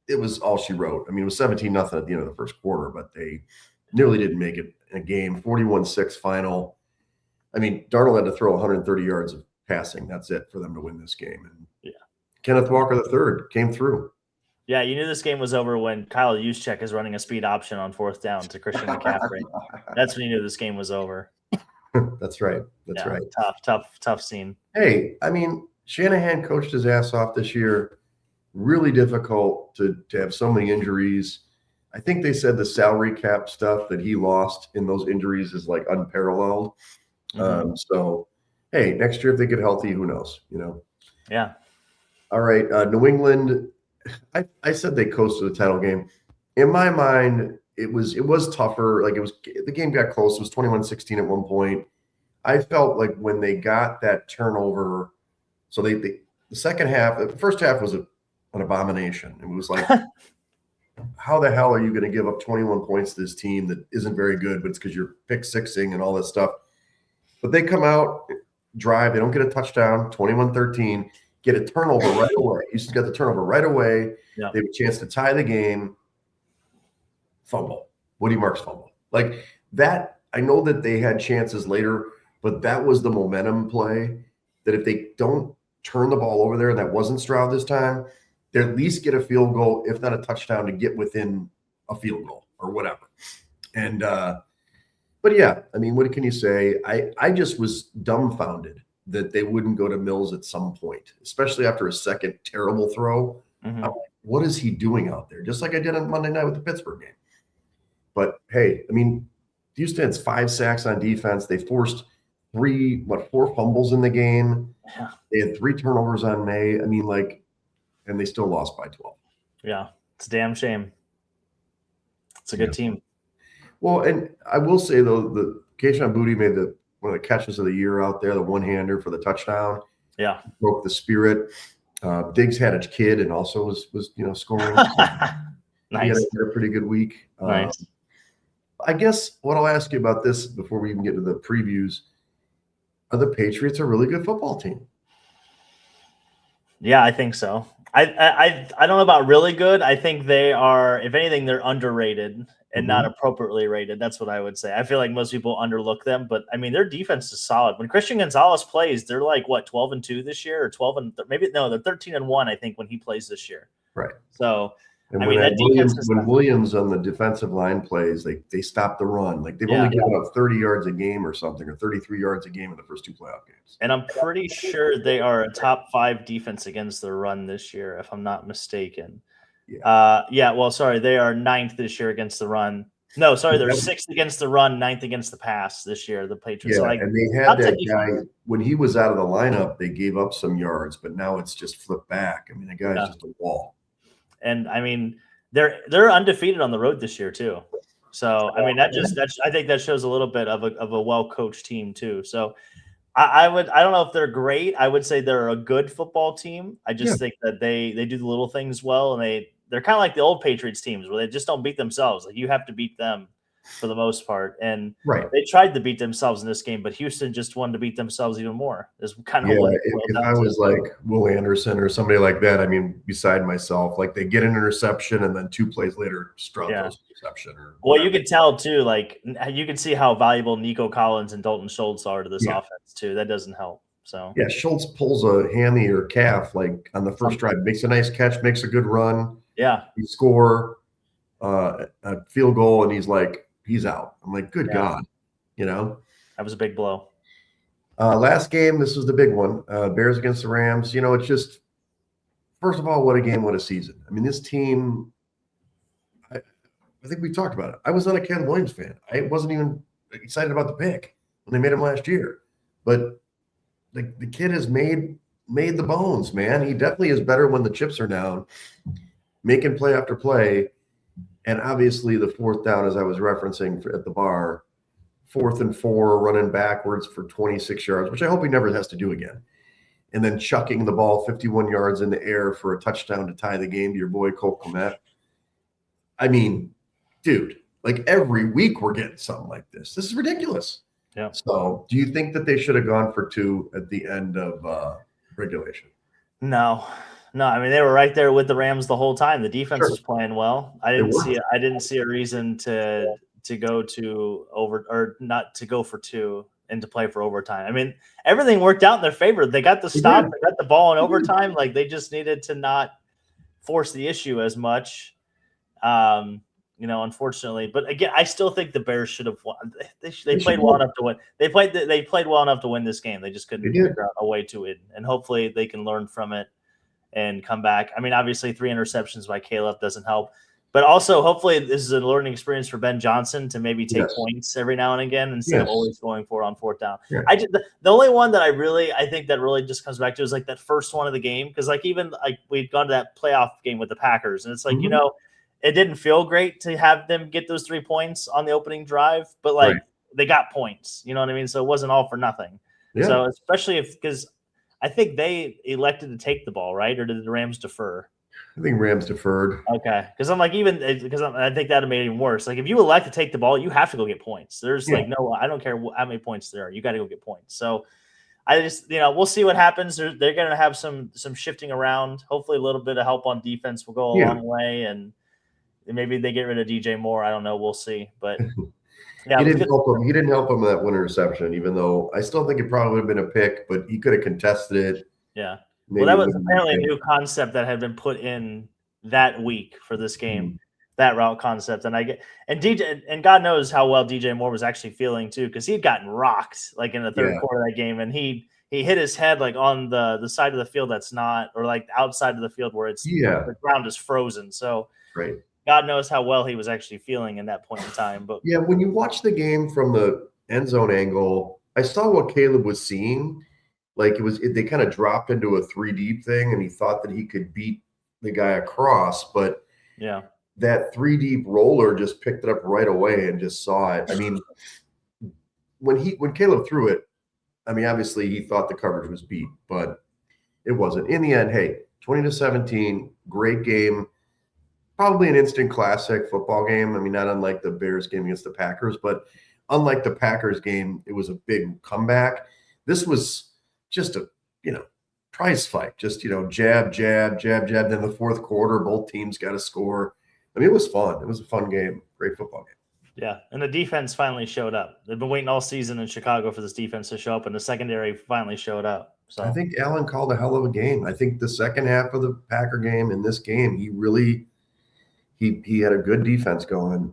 S2: It was all she wrote. I mean, it was 17-0 at the end of the first quarter, but they nearly didn't make it in a game. 41-6 final. I mean, Darnold had to throw 130 yards of passing. That's it for them to win this game. And Kenneth Walker III came through.
S3: Yeah, you knew this game was over when Kyle Juszczyk is running a speed option on fourth down to Christian McCaffrey. That's when you knew this game was over.
S2: That's right. That's right.
S3: Tough scene.
S2: Hey, I mean, Shanahan coached his ass off this year. Really difficult to have so many injuries. I think they said the salary cap stuff that he lost in those injuries is like unparalleled. So, hey, next year if they get healthy, who knows?
S3: Yeah.
S2: All right, New England. I said they coasted the title game. In my mind, it was tougher. Like the game got close. It was 21-16 at one point. I felt like when they got that turnover, so the second half, the first half was an abomination. It was like, how the hell are you going to give up 21 points to this team that isn't very good, but it's because you're pick-sixing and all this stuff. But they come out, drive, they don't get a touchdown, 21-13, get a turnover right away. Houston got the turnover right away. Yeah. They have a chance to tie the game. Fumble. Woody Marks fumble. Like that, I know that they had chances later, but that was the momentum play that if they don't turn the ball over there, and that wasn't Stroud this time, they at least get a field goal, if not a touchdown, to get within a field goal or whatever. And but yeah, I mean, what can you say? I just was dumbfounded that they wouldn't go to Mills at some point, especially after a second terrible throw. I'm like, what is he doing out there? Just like I did on Monday night with the Pittsburgh game. But hey, I mean, Houston has 5 sacks on defense. They forced 4 fumbles in the game. Yeah. They had 3 turnovers on May. I mean, and they still lost by 12.
S3: Yeah, it's a damn shame. It's a good team.
S2: Well, and I will say though, the Kayshon Boutte made one of the catches of the year out there, the one-hander for the touchdown.
S3: Yeah,
S2: broke the spirit. Diggs had a kid and also was scoring.
S3: Nice.
S2: He had a pretty good week.
S3: Nice.
S2: I guess what I'll ask you about this before we even get to the previews, are the Patriots a really good football team?
S3: Yeah, I think so. I don't know about really good. I think they are, if anything, they're underrated and not appropriately rated. That's what I would say. I feel like most people underlook them, but I mean, their defense is solid. When Christian Gonzalez plays, they're like, what, 12-2 this year, or 12 maybe no, they're 13-1, I think, when he plays this year.
S2: Right.
S3: So,
S2: and when Williams on the defensive line plays, they stop the run. Like they've only given up 30 yards a game or something, or 33 yards a game in the first 2 playoff games.
S3: And I'm pretty sure they are a top 5 defense against the run this year, if I'm not mistaken. Well, sorry, they are 9th this year against the run. No, sorry, they're 6th against the run, 9th against the pass this year, the Patriots.
S2: Yeah, and they had that guy, when he was out of the lineup, they gave up some yards, but now it's just flipped back. I mean, the guy's just a wall.
S3: And I mean, they're undefeated on the road this year too. So I mean, I think that shows a little bit of a well coached team too. So I don't know if they're great. I would say they're a good football team. I just think that they do the little things well, and they're kind of like the old Patriots teams where they just don't beat themselves. Like you have to beat them for the most part. And they tried to beat themselves in this game, but Houston just wanted to beat themselves even more. Is kind of what
S2: if I was like Will Anderson or somebody like that, I mean, beside myself, like they get an interception and then 2 plays later, Stroud throws an interception.
S3: Well, you could tell too, like you can see how valuable Nico Collins and Dalton Schultz are to this offense too. That doesn't help. So
S2: Schultz pulls a hammy or calf like on the first drive, makes a nice catch, makes a good run. You score a field goal, and he's out. I'm like, good God,
S3: that was a big blow.
S2: Last game, this was the big one. Bears against the Rams. It's just, first of all, what a game, what a season. I mean, this team, I think we talked about it. I was not a Ken Williams fan. I wasn't even excited about the pick when they made him last year. But the kid has made the bones, man. He definitely is better when the chips are down, making play after play. And obviously the 4th down, as I was referencing at the bar, 4th and 4, running backwards for 26 yards, which I hope he never has to do again. And then chucking the ball 51 yards in the air for a touchdown to tie the game to your boy Cole Kmet. I mean, dude, like every week we're getting something like this. This is ridiculous.
S3: Yeah.
S2: So do you think that they should have gone for 2 at the end of regulation?
S3: No. I mean, they were right there with the Rams the whole time. The defense was playing well. I didn't see a reason to go to over or not to go for 2 and to play for overtime. I mean, everything worked out in their favor. They got the stop, they got the ball in overtime. Like they just needed to not force the issue as much. Unfortunately, but again, I still think the Bears should have won. They played well enough to win. They played well enough to win this game. They just couldn't figure out a way to win. And hopefully they can learn from it and come back. I mean, obviously 3 interceptions by Caleb doesn't help, but also hopefully this is a learning experience for Ben Johnson to maybe take points every now and again instead of always going for it on 4th down. The only one that I think that really just comes back to is like that first one of the game. Because like even like we'd gone to that playoff game with the Packers, and it's like, it didn't feel great to have them get those 3 points on the opening drive, but like they got points, you know what I mean? So it wasn't all for nothing. So especially because I think they elected to take the ball, right? Or did the Rams defer?
S2: I think Rams deferred.
S3: Okay. Because I'm like, I think that would have made it even worse. Like if you elect to take the ball, you have to go get points. There's like, no, I don't care how many points there are. You got to go get points. So I just, we'll see what happens. They're going to have some shifting around. Hopefully a little bit of help on defense will go a long way. And maybe they get rid of DJ Moore. I don't know. We'll see. But
S2: he didn't help him. He didn't help him with that one interception, even though I still think it probably would have been a pick, but he could have contested it.
S3: Yeah. Well, that was apparently a new concept that had been put in that week for this game, that route concept. And God knows how well DJ Moore was actually feeling too, because he had gotten rocked like in the third quarter of that game, and he hit his head like on the side of the field that's not, or like outside of the field where it's the ground is frozen. So God knows how well he was actually feeling in that point in time. But
S2: when you watch the game from the end zone angle, I saw what Caleb was seeing. Like they kind of dropped into a 3 deep thing, and he thought that he could beat the guy across, but that 3 deep roller just picked it up right away and just saw it. I mean, when Caleb threw it, I mean, obviously he thought the coverage was beat, but it wasn't. In the end, hey, 20-17, great game. Probably an instant classic football game. I mean, not unlike the Bears game against the Packers, but unlike the Packers game, it was a big comeback. This was just a, prize fight. Just, jab, jab, jab, jab. Then the 4th quarter, both teams got a score. I mean, it was fun. It was a fun game. Great football game.
S3: Yeah, and the defense finally showed up. They've been waiting all season in Chicago for this defense to show up, and the secondary finally showed up. So
S2: I think Allen called a hell of a game. I think the second half of the Packer game and this game, he really he had a good defense going.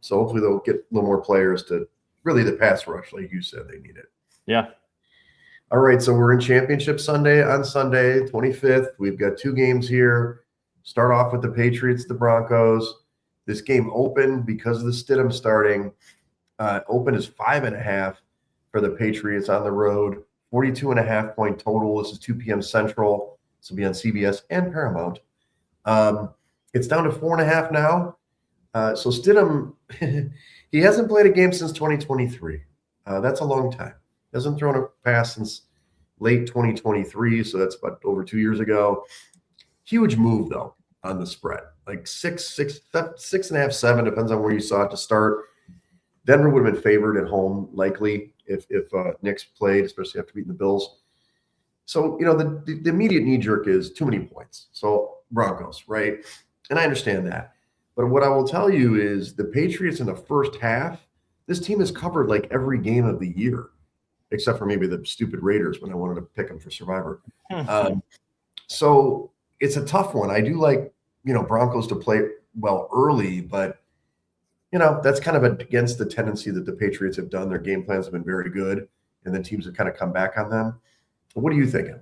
S2: So hopefully they'll get a little more players to really the pass rush, like you said, they need it.
S3: Yeah.
S2: All right, so we're in Championship Sunday on Sunday, 25th. We've got 2 games here. Start off with the Patriots, the Broncos. This game opened because of the Stidham starting. Open is 5.5 for the Patriots on the road. 42.5 point total. This is 2 p.m. Central. This will be on CBS and Paramount. It's down to 4.5 now. So Stidham, he hasn't played a game since 2023. That's a long time. Hasn't thrown a pass since late 2023, so that's about over 2 years ago. Huge move though on the spread, like 6.5, 7, depends on where you saw it to start. Denver would have been favored at home likely if Knicks played, especially after beating the Bills. So the immediate knee jerk is too many points. So Broncos, right? And I understand that. But what I will tell you is the Patriots in the first half, this team has covered like every game of the year, except for maybe the stupid Raiders when I wanted to pick them for Survivor. So it's a tough one. I do like, Broncos to play well early, but, that's kind of against the tendency that the Patriots have done. Their game plans have been very good, and then teams have kind of come back on them. What are you thinking?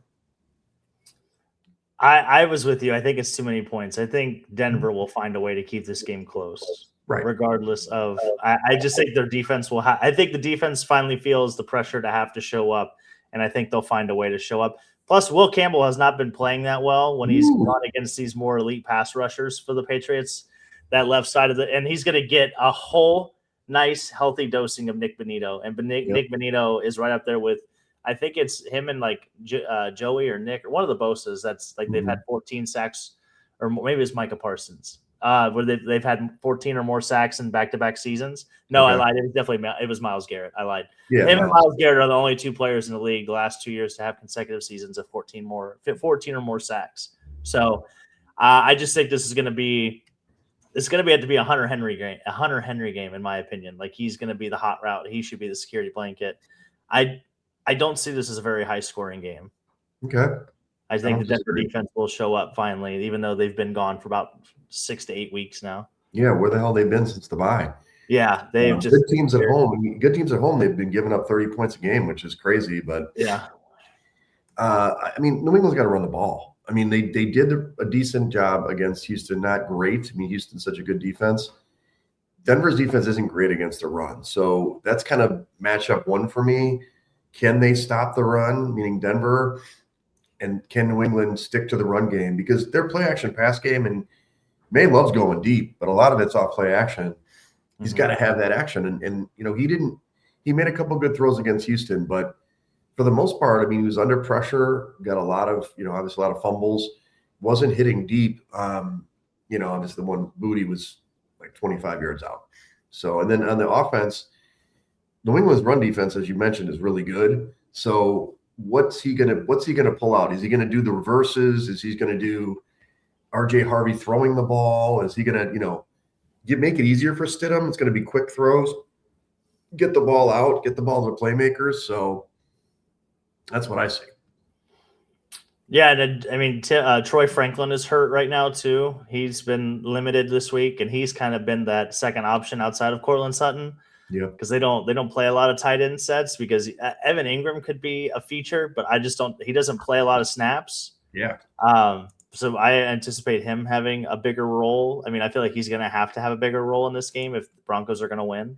S3: I was with you. I think it's too many points. I think Denver will find a way to keep this game close,
S2: right?
S3: Regardless of, I just think their defense will. I think the defense finally feels the pressure to have to show up, and I think they'll find a way to show up. Plus, Will Campbell has not been playing that well when he's gone against these more elite pass rushers for the Patriots. That left side of and he's going to get a whole nice, healthy dosing of Nick Bonito, and Nick Bonito is right up there with. I think it's him and like Joey or Nick or one of the Bosa's. That's like they've had 14 sacks, or maybe it's Micah Parsons, where they've had 14 or more sacks in back-to-back seasons. No, I lied. It was Myles Garrett. I lied. Yeah, him and Myles Garrett are the only two players in the league the last 2 years to have consecutive seasons of 14 or more sacks. So I just think this is going to be. It's going to have to be a Hunter Henry game, in my opinion. Like he's going to be the hot route. He should be the security blanket. I don't see this as a very high-scoring game.
S2: Okay.
S3: I think the Denver defense will show up finally, even though they've been gone for about 6 to 8 weeks now.
S2: Yeah, where the hell they've been since the bye?
S3: Yeah, they've just
S2: good teams at home. Good teams at home, they've been giving up 30 points a game, which is crazy. But
S3: yeah,
S2: New England's got to run the ball. I mean, they did a decent job against Houston. Not great. I mean, Houston's such a good defense. Denver's defense isn't great against the run, so that's kind of matchup one for me. Can they stop the run, meaning Denver, and can New England stick to the run game? Because their play action pass game, and May loves going deep, but a lot of it's off play action. He's got to have that action. And he made a couple good throws against Houston, but for the most part, I mean, he was under pressure, got a lot of, obviously a lot of fumbles, wasn't hitting deep. Obviously the one booty was like 25 yards out. So, and then on the offense, New England's run defense, as you mentioned, is really good. So what's he gonna pull out? Is he gonna do the reverses? Is he gonna do RJ Harvey throwing the ball? Is he gonna, make it easier for Stidham? It's gonna be quick throws, get the ball out, get the ball to the playmakers. So that's what I see.
S3: Yeah, and I mean, Troy Franklin is hurt right now too. He's been limited this week, and he's kind of been that second option outside of Cortland Sutton.
S2: Yeah,
S3: because they don't play a lot of tight end sets. Because Evan Ingram could be a feature, but I just don't. He doesn't play a lot of snaps.
S2: Yeah.
S3: So I anticipate him having a bigger role. I mean, I feel like he's going to have a bigger role in this game if the Broncos are going to win.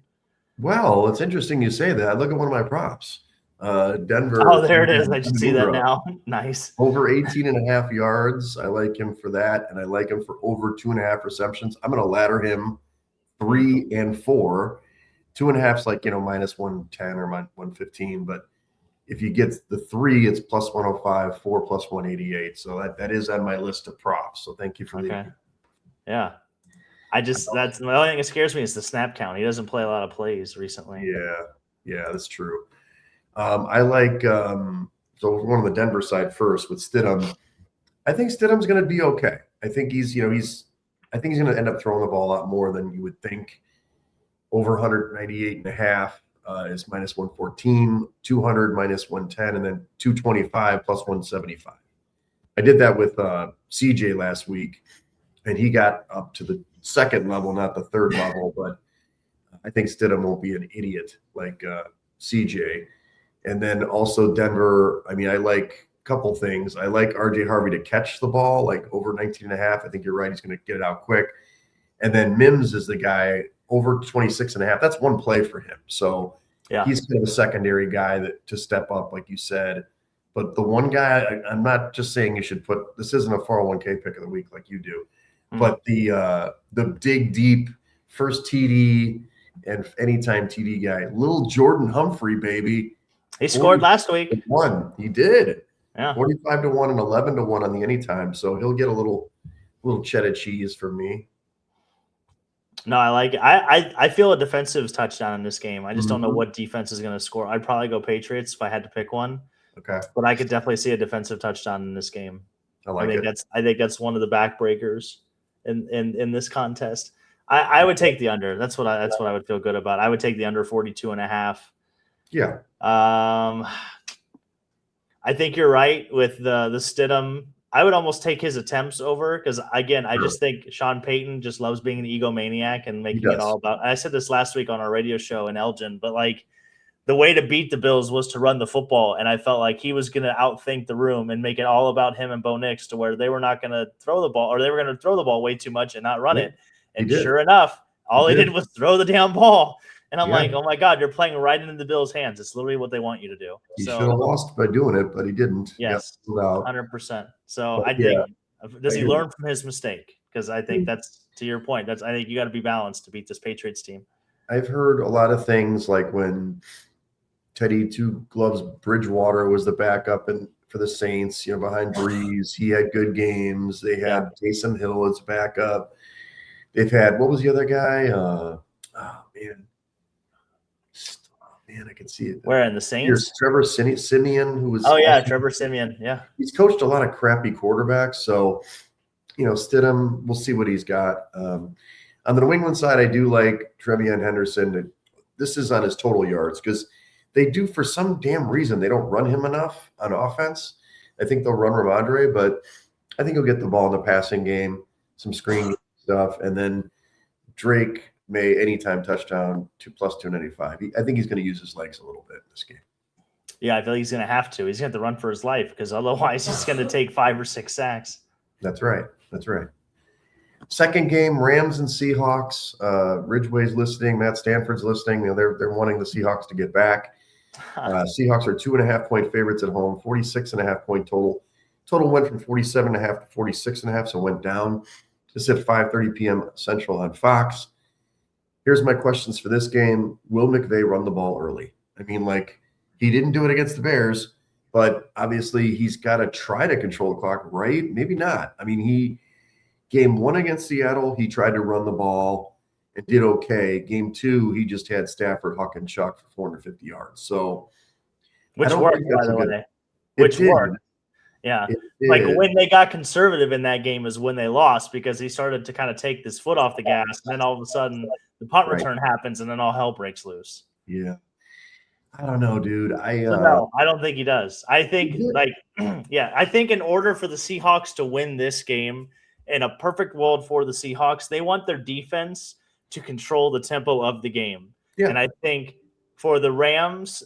S2: Well, it's interesting you say that. Look at one of my props. Denver.
S3: Oh, there it is. I should see that now. Nice.
S2: Over 18.5 yards. I like him for that, and I like him for over 2.5 receptions. I'm going to ladder him 3 and 4. 2.5's like, minus 110 or 115. But if you get the 3, it's plus 105, 4 plus 188. So that is on my list of props. So thank you for the.
S3: Yeah. That's the only thing that scares me is the snap count. He doesn't play a lot of plays recently.
S2: Yeah, that's true. I like so we're going on the Denver side first with Stidham. I think Stidham's going to be okay. I think he's going to end up throwing the ball a lot more than you would think. Over 198.5 is minus 114, 200 minus 110, and then 225 plus 175. I did that with CJ last week, and he got up to the second level, not the third level. But I think Stidham won't be an idiot like CJ. And then also Denver, I mean, I like a couple things. I like RJ Harvey to catch the ball, like over 19.5. I think you're right. He's going to get it out quick. And then Mims is the guy over 26.5. That's one play for him. So he's kind of a secondary guy to step up, like you said. But the one guy, I'm not just saying you should put, this isn't a 401k pick of the week like you do, but the dig deep first TD and anytime TD guy. Little Jordan Humphrey, baby.
S3: He scored last week.
S2: He did.
S3: Yeah.
S2: 45-1 and 11-1 on the anytime. So he'll get a little cheddar cheese from me.
S3: No, I like it. I feel a defensive touchdown in this game. I just don't know what defense is going to score. I'd probably go Patriots if I had to pick one.
S2: Okay.
S3: But I could definitely see a defensive touchdown in this game.
S2: I
S3: think that's one of the backbreakers in this contest. I would take the under. That's what I would feel good about. I would take the under 42.5.
S2: Yeah.
S3: I think you're right with the Stidham. I would almost take his attempts over because, again, I just think Sean Payton just loves being an egomaniac and making it all about – I said this last week on our radio show in Elgin, but, like, the way to beat the Bills was to run the football, and I felt like he was going to outthink the room and make it all about him and Bo Nix to where they were not going to throw the ball, or they were going to throw the ball way too much and not run it. And sure enough, all he did was throw the damn ball. And I'm like, oh, my God, you're playing right into the Bills' hands. It's literally what they want you to do.
S2: He should have lost by doing it, but he didn't.
S3: Yes, 100%. So I think does he learn from his mistake? Because I think that's, to your point, I think you got to be balanced to beat this Patriots team.
S2: I've heard a lot of things like when Teddy Two Gloves Bridgewater was the backup for the Saints, behind Breeze. He had good games. They had Taysom Hill as backup. They've had, what was the other guy? Man, I can see it.
S3: Where in the Saints?
S2: Here's Trevor Siemian, who was.
S3: Oh yeah, Trevor Siemian. Yeah,
S2: he's coached a lot of crappy quarterbacks. So, Stidham, we'll see what he's got. On the New England side, I do like Trevion Henderson. This is on his total yards because they do, for some damn reason, they don't run him enough on offense. I think they'll run Ramondre, but I think he'll get the ball in the passing game, some screen stuff, and then Drake may anytime touchdown to plus 295. I think he's going to use his legs a little bit in this game.
S3: Yeah, I feel like he's going to have to. He's going to have to run for his life because otherwise he's going to take 5 or 6 sacks.
S2: That's right. Second game, Rams and Seahawks. Ridgeway's listening. Matt Stanford's listening. They're wanting the Seahawks to get back. Seahawks are 2.5-point favorites at home, 46.5-point total. Total went from 47.5 to 46.5, so went down. This is at 5:30 p.m. Central on Fox. Here's my questions for this game. Will McVay run the ball early? I mean, he didn't do it against the Bears, but obviously he's got to try to control the clock, right? Maybe not. I mean, game 1 against Seattle, he tried to run the ball and did okay. Game 2, he just had Stafford, Huck, and Chuck for 450 yards. So,
S3: which worked, by the way. Which worked. Yeah. Like when they got conservative in that game is when they lost because he started to kind of take his foot off the gas. And then all of a sudden the punt return happens and then all hell breaks loose.
S2: Yeah. I don't know, dude.
S3: No, I don't think he does. I think I think in order for the Seahawks to win this game in a perfect world for the Seahawks, they want their defense to control the tempo of the game. Yeah. And I think for the Rams,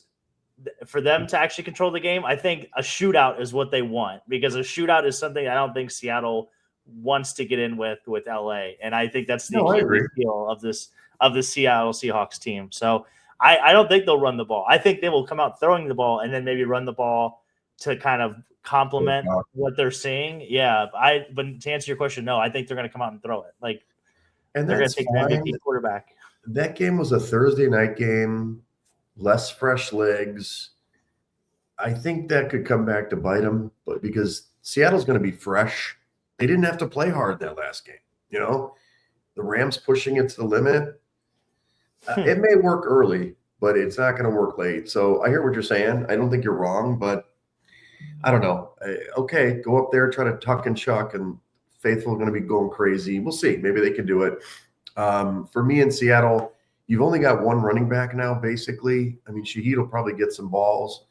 S3: for them to actually control the game, I think a shootout is what they want because a shootout is something I don't think Seattle wants to get in with LA. And I think that's the Achilles heel of the Seattle Seahawks team. So I don't think they'll run the ball. I think they will come out throwing the ball and then maybe run the ball to kind of complement what they're seeing. Yeah. But to answer your question, no, I think they're going to come out and throw it.
S2: And
S3: they're going to take the MVP quarterback.
S2: That game was a Thursday night game. Less fresh legs. I think that could come back to bite them, but because Seattle's going to be fresh, they didn't have to play hard that last game. The Rams pushing it to the limit. It may work early, but it's not going to work late. So I hear what you're saying. I don't think you're wrong, but I don't know. Okay, go up there, try to tuck and chuck, and Faithful going to be going crazy. We'll see. Maybe they can do it. For me in Seattle, you've only got one running back now, basically. I mean, Shaheed will probably get some balls,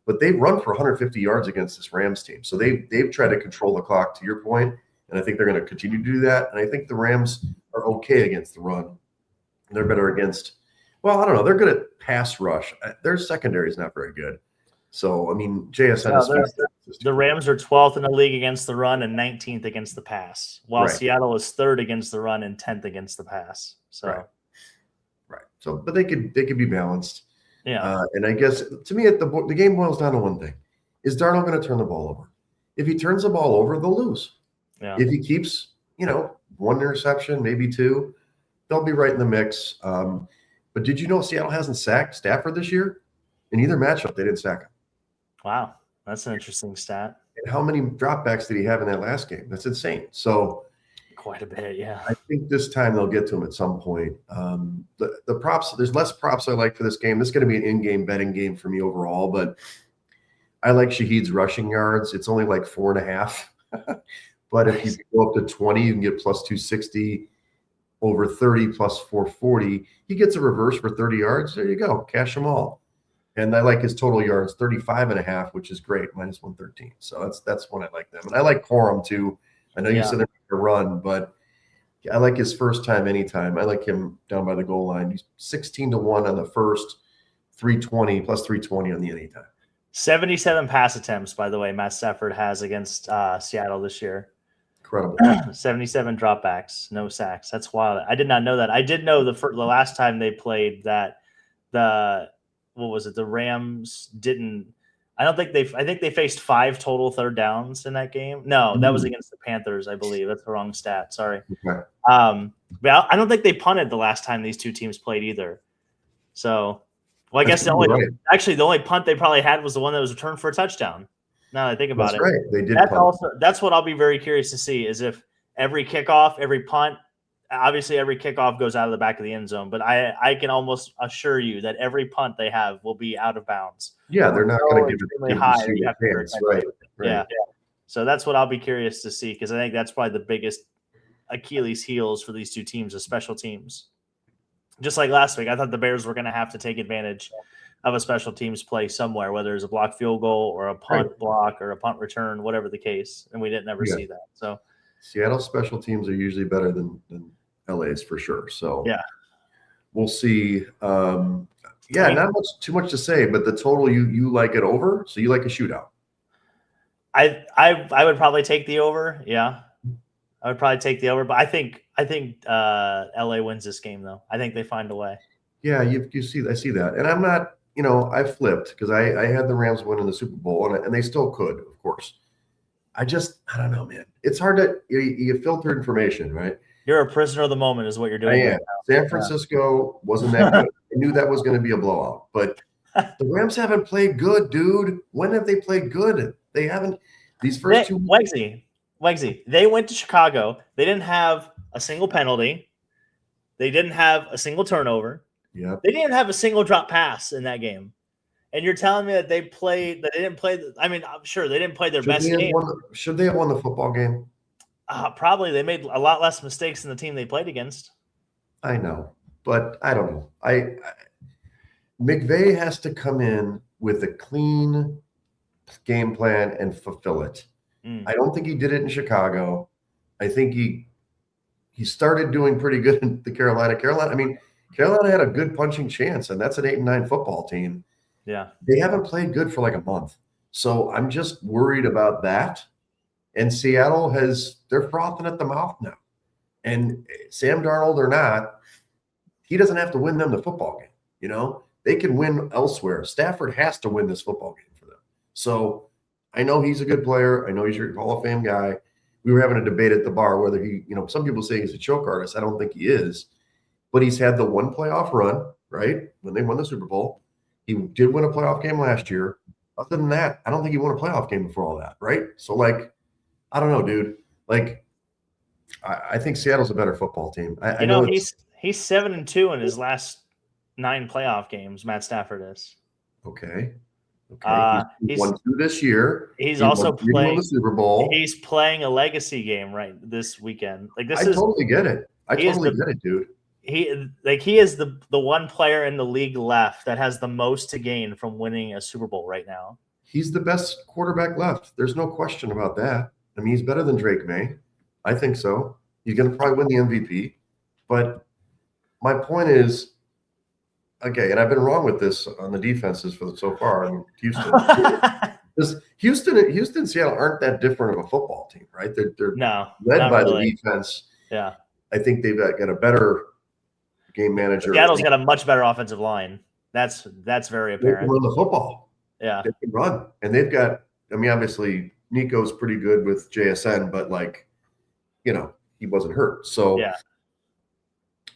S2: but they run for 150 yards against this Rams team. So they've tried to control the clock, to your point, and I think they're going to continue to do that. And I think the Rams are okay against the run. They're better against, I don't know. They're good at pass rush. Their secondary is not very good. So, I mean, JSN
S3: the Rams are 12th in the league against the run and 19th against the pass, while Seattle is 3rd against the run and 10th against the pass. So.
S2: Right. So, but they could be balanced.
S3: Yeah.
S2: And I guess to me, the game boils down to one thing: is Darnold going to turn the ball over? If he turns the ball over, they'll lose.
S3: Yeah.
S2: If he keeps, one interception, maybe 2, they'll be right in the mix. But did you know Seattle hasn't sacked Stafford this year? In either matchup, they didn't sack him.
S3: Wow, that's an interesting stat.
S2: And how many dropbacks did he have in that last game? That's insane. So
S3: quite a bit, yeah.
S2: I think this time they'll get to him at some point. The props, there's less props I like for this game. This is going to be an in-game betting game for me overall, but I like Shaheed's rushing yards. It's only like 4.5. But if you go up to 20, you can get plus 260, over 30 plus 440. He gets a reverse for 30 yards. There you go. Cash them all. And I like his total yards, 35.5, which is great, minus 113. So that's when I like them. And I like Corum too. I know you said they're going to run, but I like his first time anytime. I like him down by the goal line. He's 16-1 on the first, 320 plus 320 on the anytime.
S3: 77 pass attempts, by the way, Matt Stafford has against Seattle this year.
S2: Incredible.
S3: 77 dropbacks, no sacks. That's wild. I did not know that. I did know the last time they played that the Rams didn't. I think they faced 5 total third downs in that game. No, that was against the Panthers, I believe. That's the wrong stat. Sorry.
S2: Okay.
S3: But I don't think they punted the last time these two teams played either. So, I guess the only punt they probably had was the one that was returned for a touchdown. Now that I think about it.
S2: That's right. They did.
S3: That's what I'll be very curious to see is if every kickoff, every punt, obviously every kickoff goes out of the back of the end zone, but I can almost assure you that every punt they have will be out of bounds.
S2: Yeah, they're not going to give it
S3: high.
S2: Right.
S3: Yeah. So that's what I'll be curious to see because I think that's probably the biggest Achilles heels for these two teams, as special teams. Just like last week, I thought the Bears were going to have to take advantage of a special teams play somewhere, whether it's a block field goal or a punt block or a punt return, whatever the case. And we didn't ever see that. So
S2: Seattle special teams are usually better than LA's for sure. So we'll see. Not too much to say, but the total you like it over. So you like a shootout.
S3: I would probably take the over. Yeah. I would probably take the over, but I think LA wins this game though. I think they find a way.
S2: Yeah, I see that. And I'm not, I flipped because I had the Rams win in the Super Bowl and they still could, of course. I don't know, man. It's hard to you filter information, right?
S3: You're a prisoner of the moment is what you're doing.
S2: I am. San Francisco wasn't that good. I knew that was going to be a blowout, but the Rams haven't played good, dude. When have they played good? They haven't. These first two weeks.
S3: Wegsy. They went to Chicago. They didn't have a single penalty. They didn't have a single turnover.
S2: Yeah.
S3: They didn't have a single drop pass in that game. And you're telling me that they didn't play. I mean, I'm sure they didn't play their best game.
S2: Should they have won the football game?
S3: Probably. They made a lot less mistakes than the team they played against.
S2: I know, but I don't know. McVay has to come in with a clean game plan and fulfill it. I don't think he did it in Chicago. I think he started doing pretty good in the Carolina. Carolina had a good punching chance, and that's an 8-9 football team.
S3: Yeah.
S2: They haven't played good for like a month. So I'm just worried about that. And Seattle they're frothing at the mouth now. And Sam Darnold or not, he doesn't have to win them the football game. They can win elsewhere. Stafford has to win this football game for them. So I know he's a good player. I know he's your Hall of Fame guy. We were having a debate at the bar whether he, some people say he's a choke artist. I don't think he is. But he's had the one playoff run, right? When they won the Super Bowl. He did win a playoff game last year. Other than that, I don't think he won a playoff game before all that, right? So, I don't know, dude. I think Seattle's a better football team. I know
S3: he's 7-2 in his last 9 playoff games. Matt Stafford is.
S2: Okay.
S3: He's
S2: won 2 this year.
S3: He's also playing
S2: the Super Bowl.
S3: He's playing a legacy game right this weekend.
S2: I totally get it. I totally get it, dude.
S3: He is the one player in the league left that has the most to gain from winning a Super Bowl right now.
S2: He's the best quarterback left. There's no question about that. I mean, he's better than Drake May. I think so. He's going to probably win the MVP. But my point is, okay, and I've been wrong with this on the defenses so far. I mean, Houston and Seattle aren't that different of a football team, right? They're led by the defense.
S3: Yeah.
S2: I think they've got a better game manager.
S3: Seattle's got a much better offensive line. That's very apparent.
S2: They can run the football.
S3: Yeah.
S2: They can run. And they've got, obviously Nico's pretty good with JSN, but he wasn't hurt. So
S3: yeah.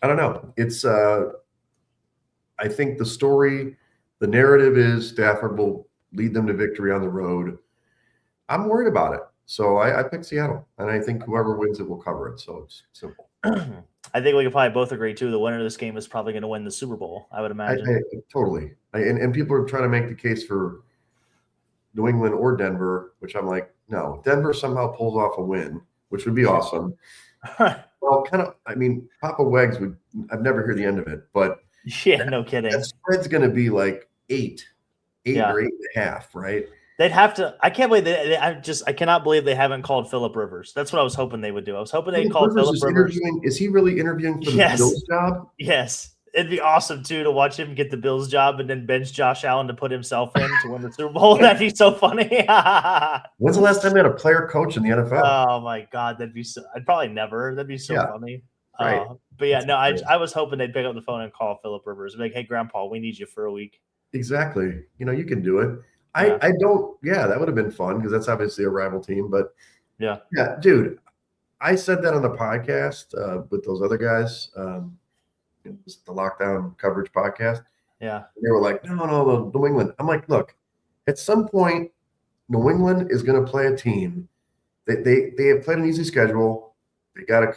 S2: I don't know. It's I think the narrative is Stafford will lead them to victory on the road. I'm worried about it. So I picked Seattle, and I think whoever wins it will cover it. So it's simple.
S3: I think we can probably both agree, too. The winner of this game is probably going to win the Super Bowl, I would imagine.
S2: Totally. And people are trying to make the case for New England or Denver, which I'm like, no. Denver somehow pulls off a win, which would be awesome. Well, Papa Wegs I've never heard the end of it, but
S3: yeah, no kidding.
S2: That spread's going to be like 8 or 8.5, right?
S3: They'd have to. I can't believe I cannot believe they haven't called Phillip Rivers. That's what I was hoping they would do. I was hoping they'd call Phillip Rivers.
S2: Is he really interviewing for the Bills job?
S3: Yes. It'd be awesome, too, to watch him get the Bills job and then bench Josh Allen to put himself in to win the Super Bowl. That'd be so funny.
S2: When's the last time they had a player coach in the NFL?
S3: Oh, my God. That'd be so – I'd probably never. That'd be so funny.
S2: Right.
S3: But, yeah, I was hoping they'd pick up the phone and call Phillip Rivers and be like, hey, Grandpa, we need you for a week.
S2: Exactly. You can do it. I don't – that would have been fun because that's obviously a rival team. But, yeah, dude, I said that on the podcast with those other guys the lockdown coverage podcast.
S3: Yeah.
S2: And they were like, no, New England. I'm like, look, at some point, New England is going to play a team. They have played an easy schedule. They got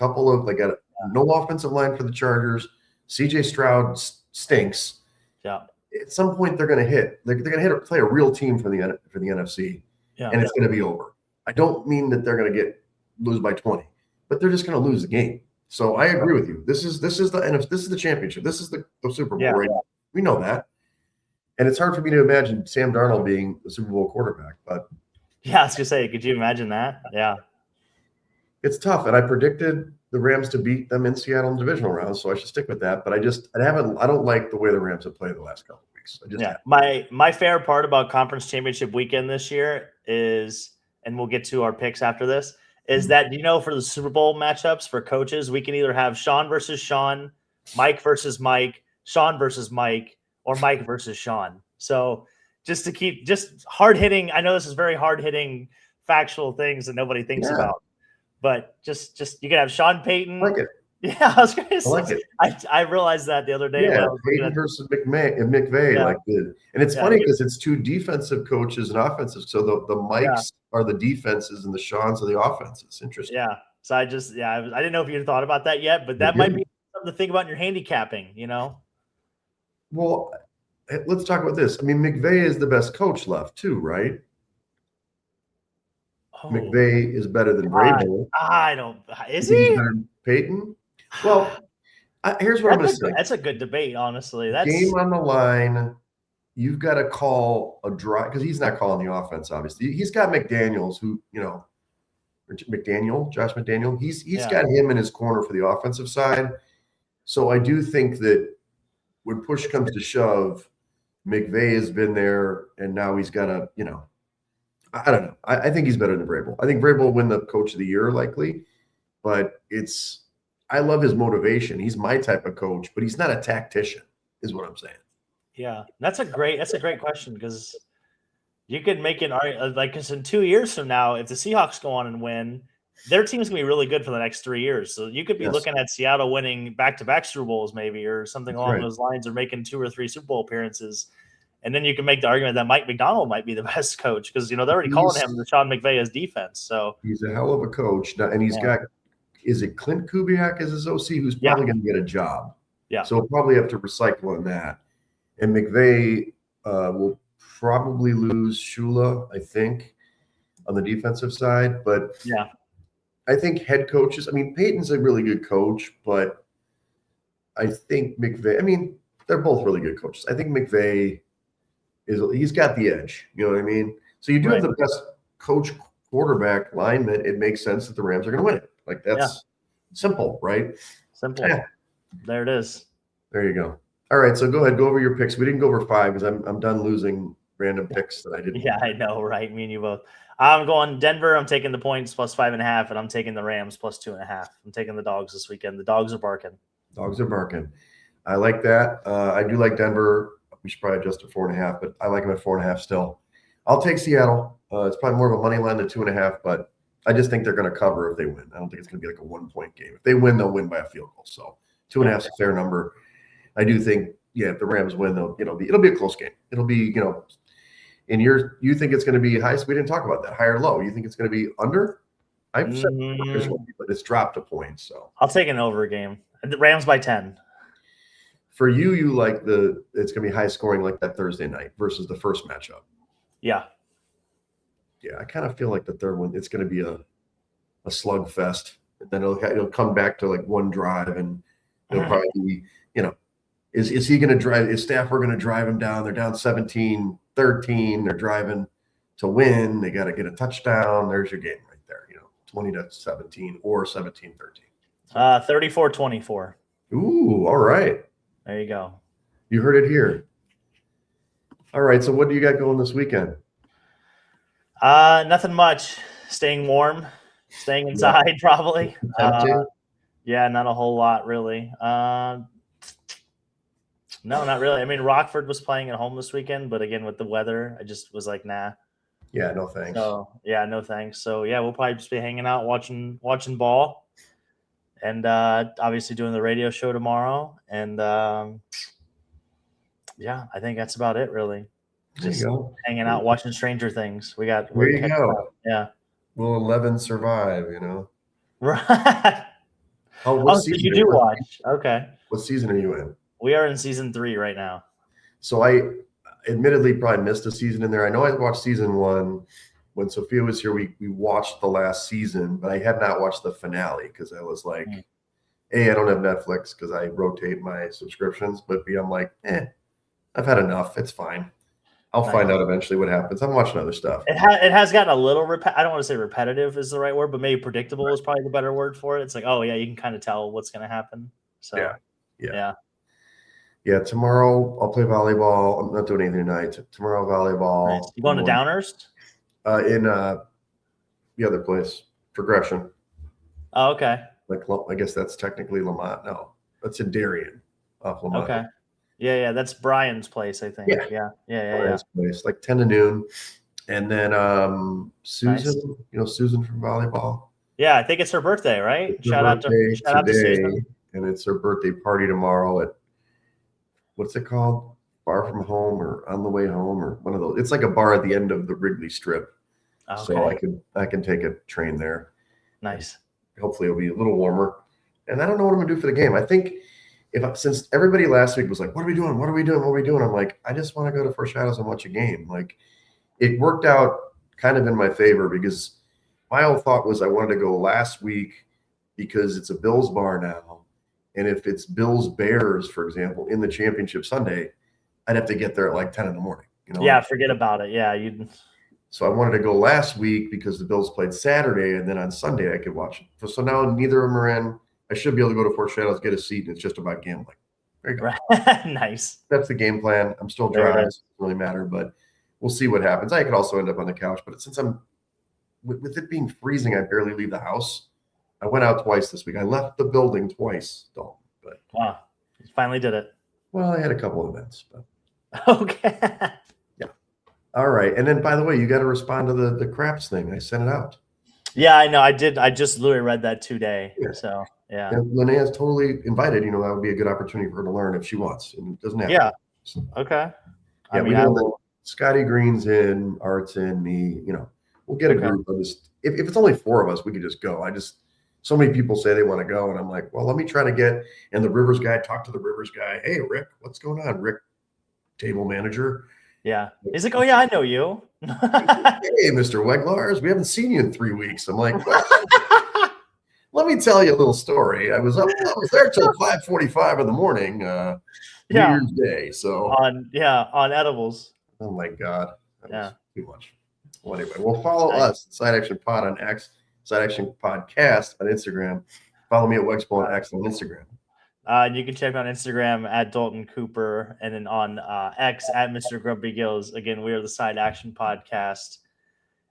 S2: no offensive line for the Chargers. CJ Stroud stinks.
S3: Yeah.
S2: At some point, they're going to hit. They're going to play a real team for the NFC, and it's going to be over. I don't mean that they're going to lose by 20, but they're just going to lose the game. So I agree with you. This is the championship. This is the Super Bowl, right? We know that. And it's hard for me to imagine Sam Darnold being the Super Bowl quarterback, but
S3: I was gonna say, could you imagine that? Yeah.
S2: It's tough. And I predicted the Rams to beat them in Seattle in divisional rounds, so I should stick with that. But I don't like the way the Rams have played the last couple of weeks.
S3: My favorite part about conference championship weekend this year is, and we'll get to our picks after this, is that, for the Super Bowl matchups for coaches, we can either have Sean versus Sean, Mike versus Mike, Sean versus Mike, or Mike versus Sean. So just to keep hard hitting, I know this is very hard hitting factual things that nobody thinks about, but just you can have Sean Payton.
S2: I like it.
S3: Yeah, I was going to say.
S2: I like it.
S3: I realized that the other day.
S2: Yeah, Payton versus McVay.
S3: Yeah.
S2: And it's funny because it's two defensive coaches and offensive. So the Mikes are the defenses and the Seans are the offenses. Interesting.
S3: Yeah. So I didn't know if you had thought about that yet, but that might be something to think about in your handicapping,
S2: Well, let's talk about this. I mean, McVay is the best coach left too, right? Oh. McVay is better than Vrabel.
S3: I don't. Is he?
S2: Better than Payton? Well, here's what I'm going to say.
S3: That's a good debate, honestly. That's
S2: game on the line. You've got to call a drive because he's not calling the offense. Obviously, he's got McDaniels, Josh McDaniel. He's got him in his corner for the offensive side. So I do think that when push comes to shove, McVay has been there, and now he's got to, I don't know. I think he's better than Vrabel. I think Vrabel will win the Coach of the Year likely, but I love his motivation. He's my type of coach, but he's not a tactician, is what I'm saying.
S3: Yeah, that's a great question because you could make an argument because in 2 years from now, if the Seahawks go on and win, their team's gonna be really good for the next 3 years. So you could be looking at Seattle winning back-to-back Super Bowls, maybe, or something along those lines, or making 2 or 3 Super Bowl appearances. And then you can make the argument that Mike McDonald might be the best coach because they're already calling him the Sean McVay as defense. So
S2: he's a hell of a coach now, and he's got. Is it Clint Kubiak as his OC who's probably going to get a job?
S3: Yeah.
S2: So we'll probably have to recycle on that. And McVay will probably lose Shula, I think, on the defensive side. But I think head coaches. I mean, Peyton's a really good coach, but I think McVay. I mean, they're both really good coaches. I think McVay he's got the edge. You know what I mean? So you do have the best coach, quarterback, lineman. It makes sense that the Rams are going to win it. Like that's simple, right?
S3: Simple. Yeah. There it is.
S2: There you go. All right, so go ahead, go over your picks. We didn't go over 5 because I'm done losing random picks that I didn't.
S3: Yeah, I know, right? Me and you both. I'm going Denver. I'm taking the points plus 5.5, and I'm taking the Rams plus 2.5. I'm taking the dogs this weekend. The dogs are barking.
S2: Dogs are barking. I like that. I do like Denver. We should probably adjust to 4.5, but I like them at 4.5 still. I'll take Seattle. It's probably more of a money line than 2.5, but I just think they're going to cover if they win. I don't think it's going to be like a 1-point game. If they win, they'll win by a field goal. So 2.5 is a fair number. I do think, if the Rams win, it'll be a close game. It'll be, and you think it's going to be high? So we didn't talk about that. High or low? You think it's going to be under? I've said but it's dropped a point. So
S3: I'll take an over game. The Rams by 10.
S2: For you like it's going to be high scoring like that Thursday night versus the first matchup.
S3: Yeah.
S2: Yeah, I kind of feel like the third one, it's going to be a slugfest. And then it'll come back to like one drive, and it'll probably be, is he going to drive? Is Stafford going to drive him down? They're down 17-13. They're driving to win. They got to get a touchdown. There's your game right there. 20-17 or 17-13.
S3: 34-24.
S2: Ooh, all right.
S3: There you go.
S2: You heard it here. All right. So what do you got going this weekend?
S3: Nothing much. Staying warm. Staying inside, probably. Yeah, not a whole lot, really. No, not really. I mean, Rockford was playing at home this weekend, but again, with the weather, I just was like, nah.
S2: Yeah, no thanks.
S3: So, yeah, no thanks. So, yeah, we'll probably just be hanging out, watching ball, and obviously doing the radio show tomorrow. And, yeah, I think that's about it, really. Just hanging out, watching Stranger Things.
S2: There you go.
S3: Yeah.
S2: Will 11 survive,
S3: Right. So you do watch. Okay.
S2: What season are you in?
S3: We are in season 3 right now.
S2: So I admittedly probably missed a season in there. I know I watched season 1 when Sophia was here. We watched the last season, but I had not watched the finale because I was like, A, I don't have Netflix because I rotate my subscriptions, but B, I'm like, I've had enough. It's fine. I'll find out eventually what happens. I'm watching other stuff.
S3: It has gotten a little I don't want to say repetitive is the right word, but maybe predictable is probably the better word for it. It's like, oh yeah, you can kind of tell what's going to happen. So
S2: yeah. Tomorrow I'll play volleyball. I'm not doing anything tonight. Tomorrow volleyball.
S3: Nice. You going to Downers?
S2: In the other place, Progression.
S3: Oh, okay.
S2: Like I guess that's technically Lamont. No, that's in Darien, off Lamont.
S3: Okay. Yeah, that's Brian's place, I think. Yeah.
S2: Brian's place, like 10 to noon. And then Susan, Susan from volleyball.
S3: Yeah, I think it's her birthday, right? Shout out to Susan.
S2: And it's her birthday party tomorrow at, what's it called? Bar from Home or On the Way Home or one of those. It's like a bar at the end of the Wrigley Strip. Okay. So I can take a train there.
S3: Nice.
S2: Hopefully it'll be a little warmer. And I don't know what I'm gonna do for the game. I think since everybody last week was like, what are we doing? What are we doing? What are we doing? I'm like, I just want to go to Four Shadows and watch a game. Like, it worked out kind of in my favor because my whole thought was I wanted to go last week because it's a Bills bar now. And if it's Bills Bears, for example, in the championship Sunday, I'd have to get there at like 10 in the morning.
S3: Yeah, forget about it. Yeah.
S2: So I wanted to go last week because the Bills played Saturday, and then on Sunday I could watch it. So now neither of them are in. I should be able to go to Four Shadows, get a seat, and it's just about gambling. There you go.
S3: Nice.
S2: That's the game plan. I'm still driving. It doesn't really matter, but we'll see what happens. I could also end up on the couch, but since I'm with it being freezing, I barely leave the house. I went out twice this week. I left the building twice, Dalton. But
S3: wow, you finally did it.
S2: Well, I had a couple of events, but
S3: okay.
S2: Yeah. All right. And then, by the way, you got to respond to the craps thing. I sent it out.
S3: Yeah, I know. I did. I just literally read that today. Yeah. So yeah.
S2: And Linnea's totally invited. That would be a good opportunity for her to learn if she wants. And it doesn't have to.
S3: So, okay.
S2: Yeah, we know Scotty Green's in, Art's in, me. We'll get a group of this. If it's only 4 of us, we could just go. So many people say they want to go, and I'm like, well, let me try to get. And the Rivers guy, talk to the Rivers guy. Hey, Rick, what's going on? Rick, table manager.
S3: Yeah. He's like, oh yeah, I know you.
S2: Hey, Mr. Weglars, we haven't seen you in 3 weeks. I'm like, let me tell you a little story. I was there till 5:45 in the morning, New Year's Day. So
S3: on edibles.
S2: Oh my God. That was too much. Well, anyway, we'll follow us, Side Action Pod on X, Side Action Podcast on Instagram. Follow me at Wegspo on X on Instagram.
S3: You can check me on Instagram at Dalton Cooper, and then on X at Mr. Grumpy Gills. Again, we are the Side Action Podcast.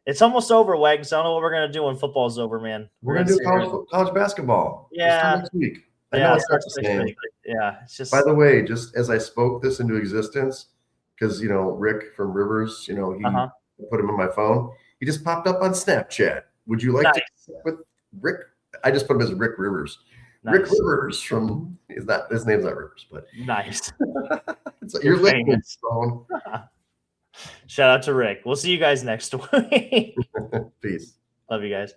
S3: It's almost over, Wegs. I don't know what we're gonna do when football's over, man.
S2: We're gonna do college basketball.
S3: Yeah,
S2: next week. I know it's not the same.
S3: Yeah, it's just.
S2: By the way, just as I spoke this into existence, because Rick from Rivers, he put him in my phone. He just popped up on Snapchat. Would you like to with Rick? I just put him as Rick Rivers.
S3: Nice.
S2: Rick Rivers from his name's not Rivers, but
S3: nice.
S2: You're listening, Stone.
S3: Shout out to Rick. We'll see you guys next week.
S2: Peace.
S3: Love you guys.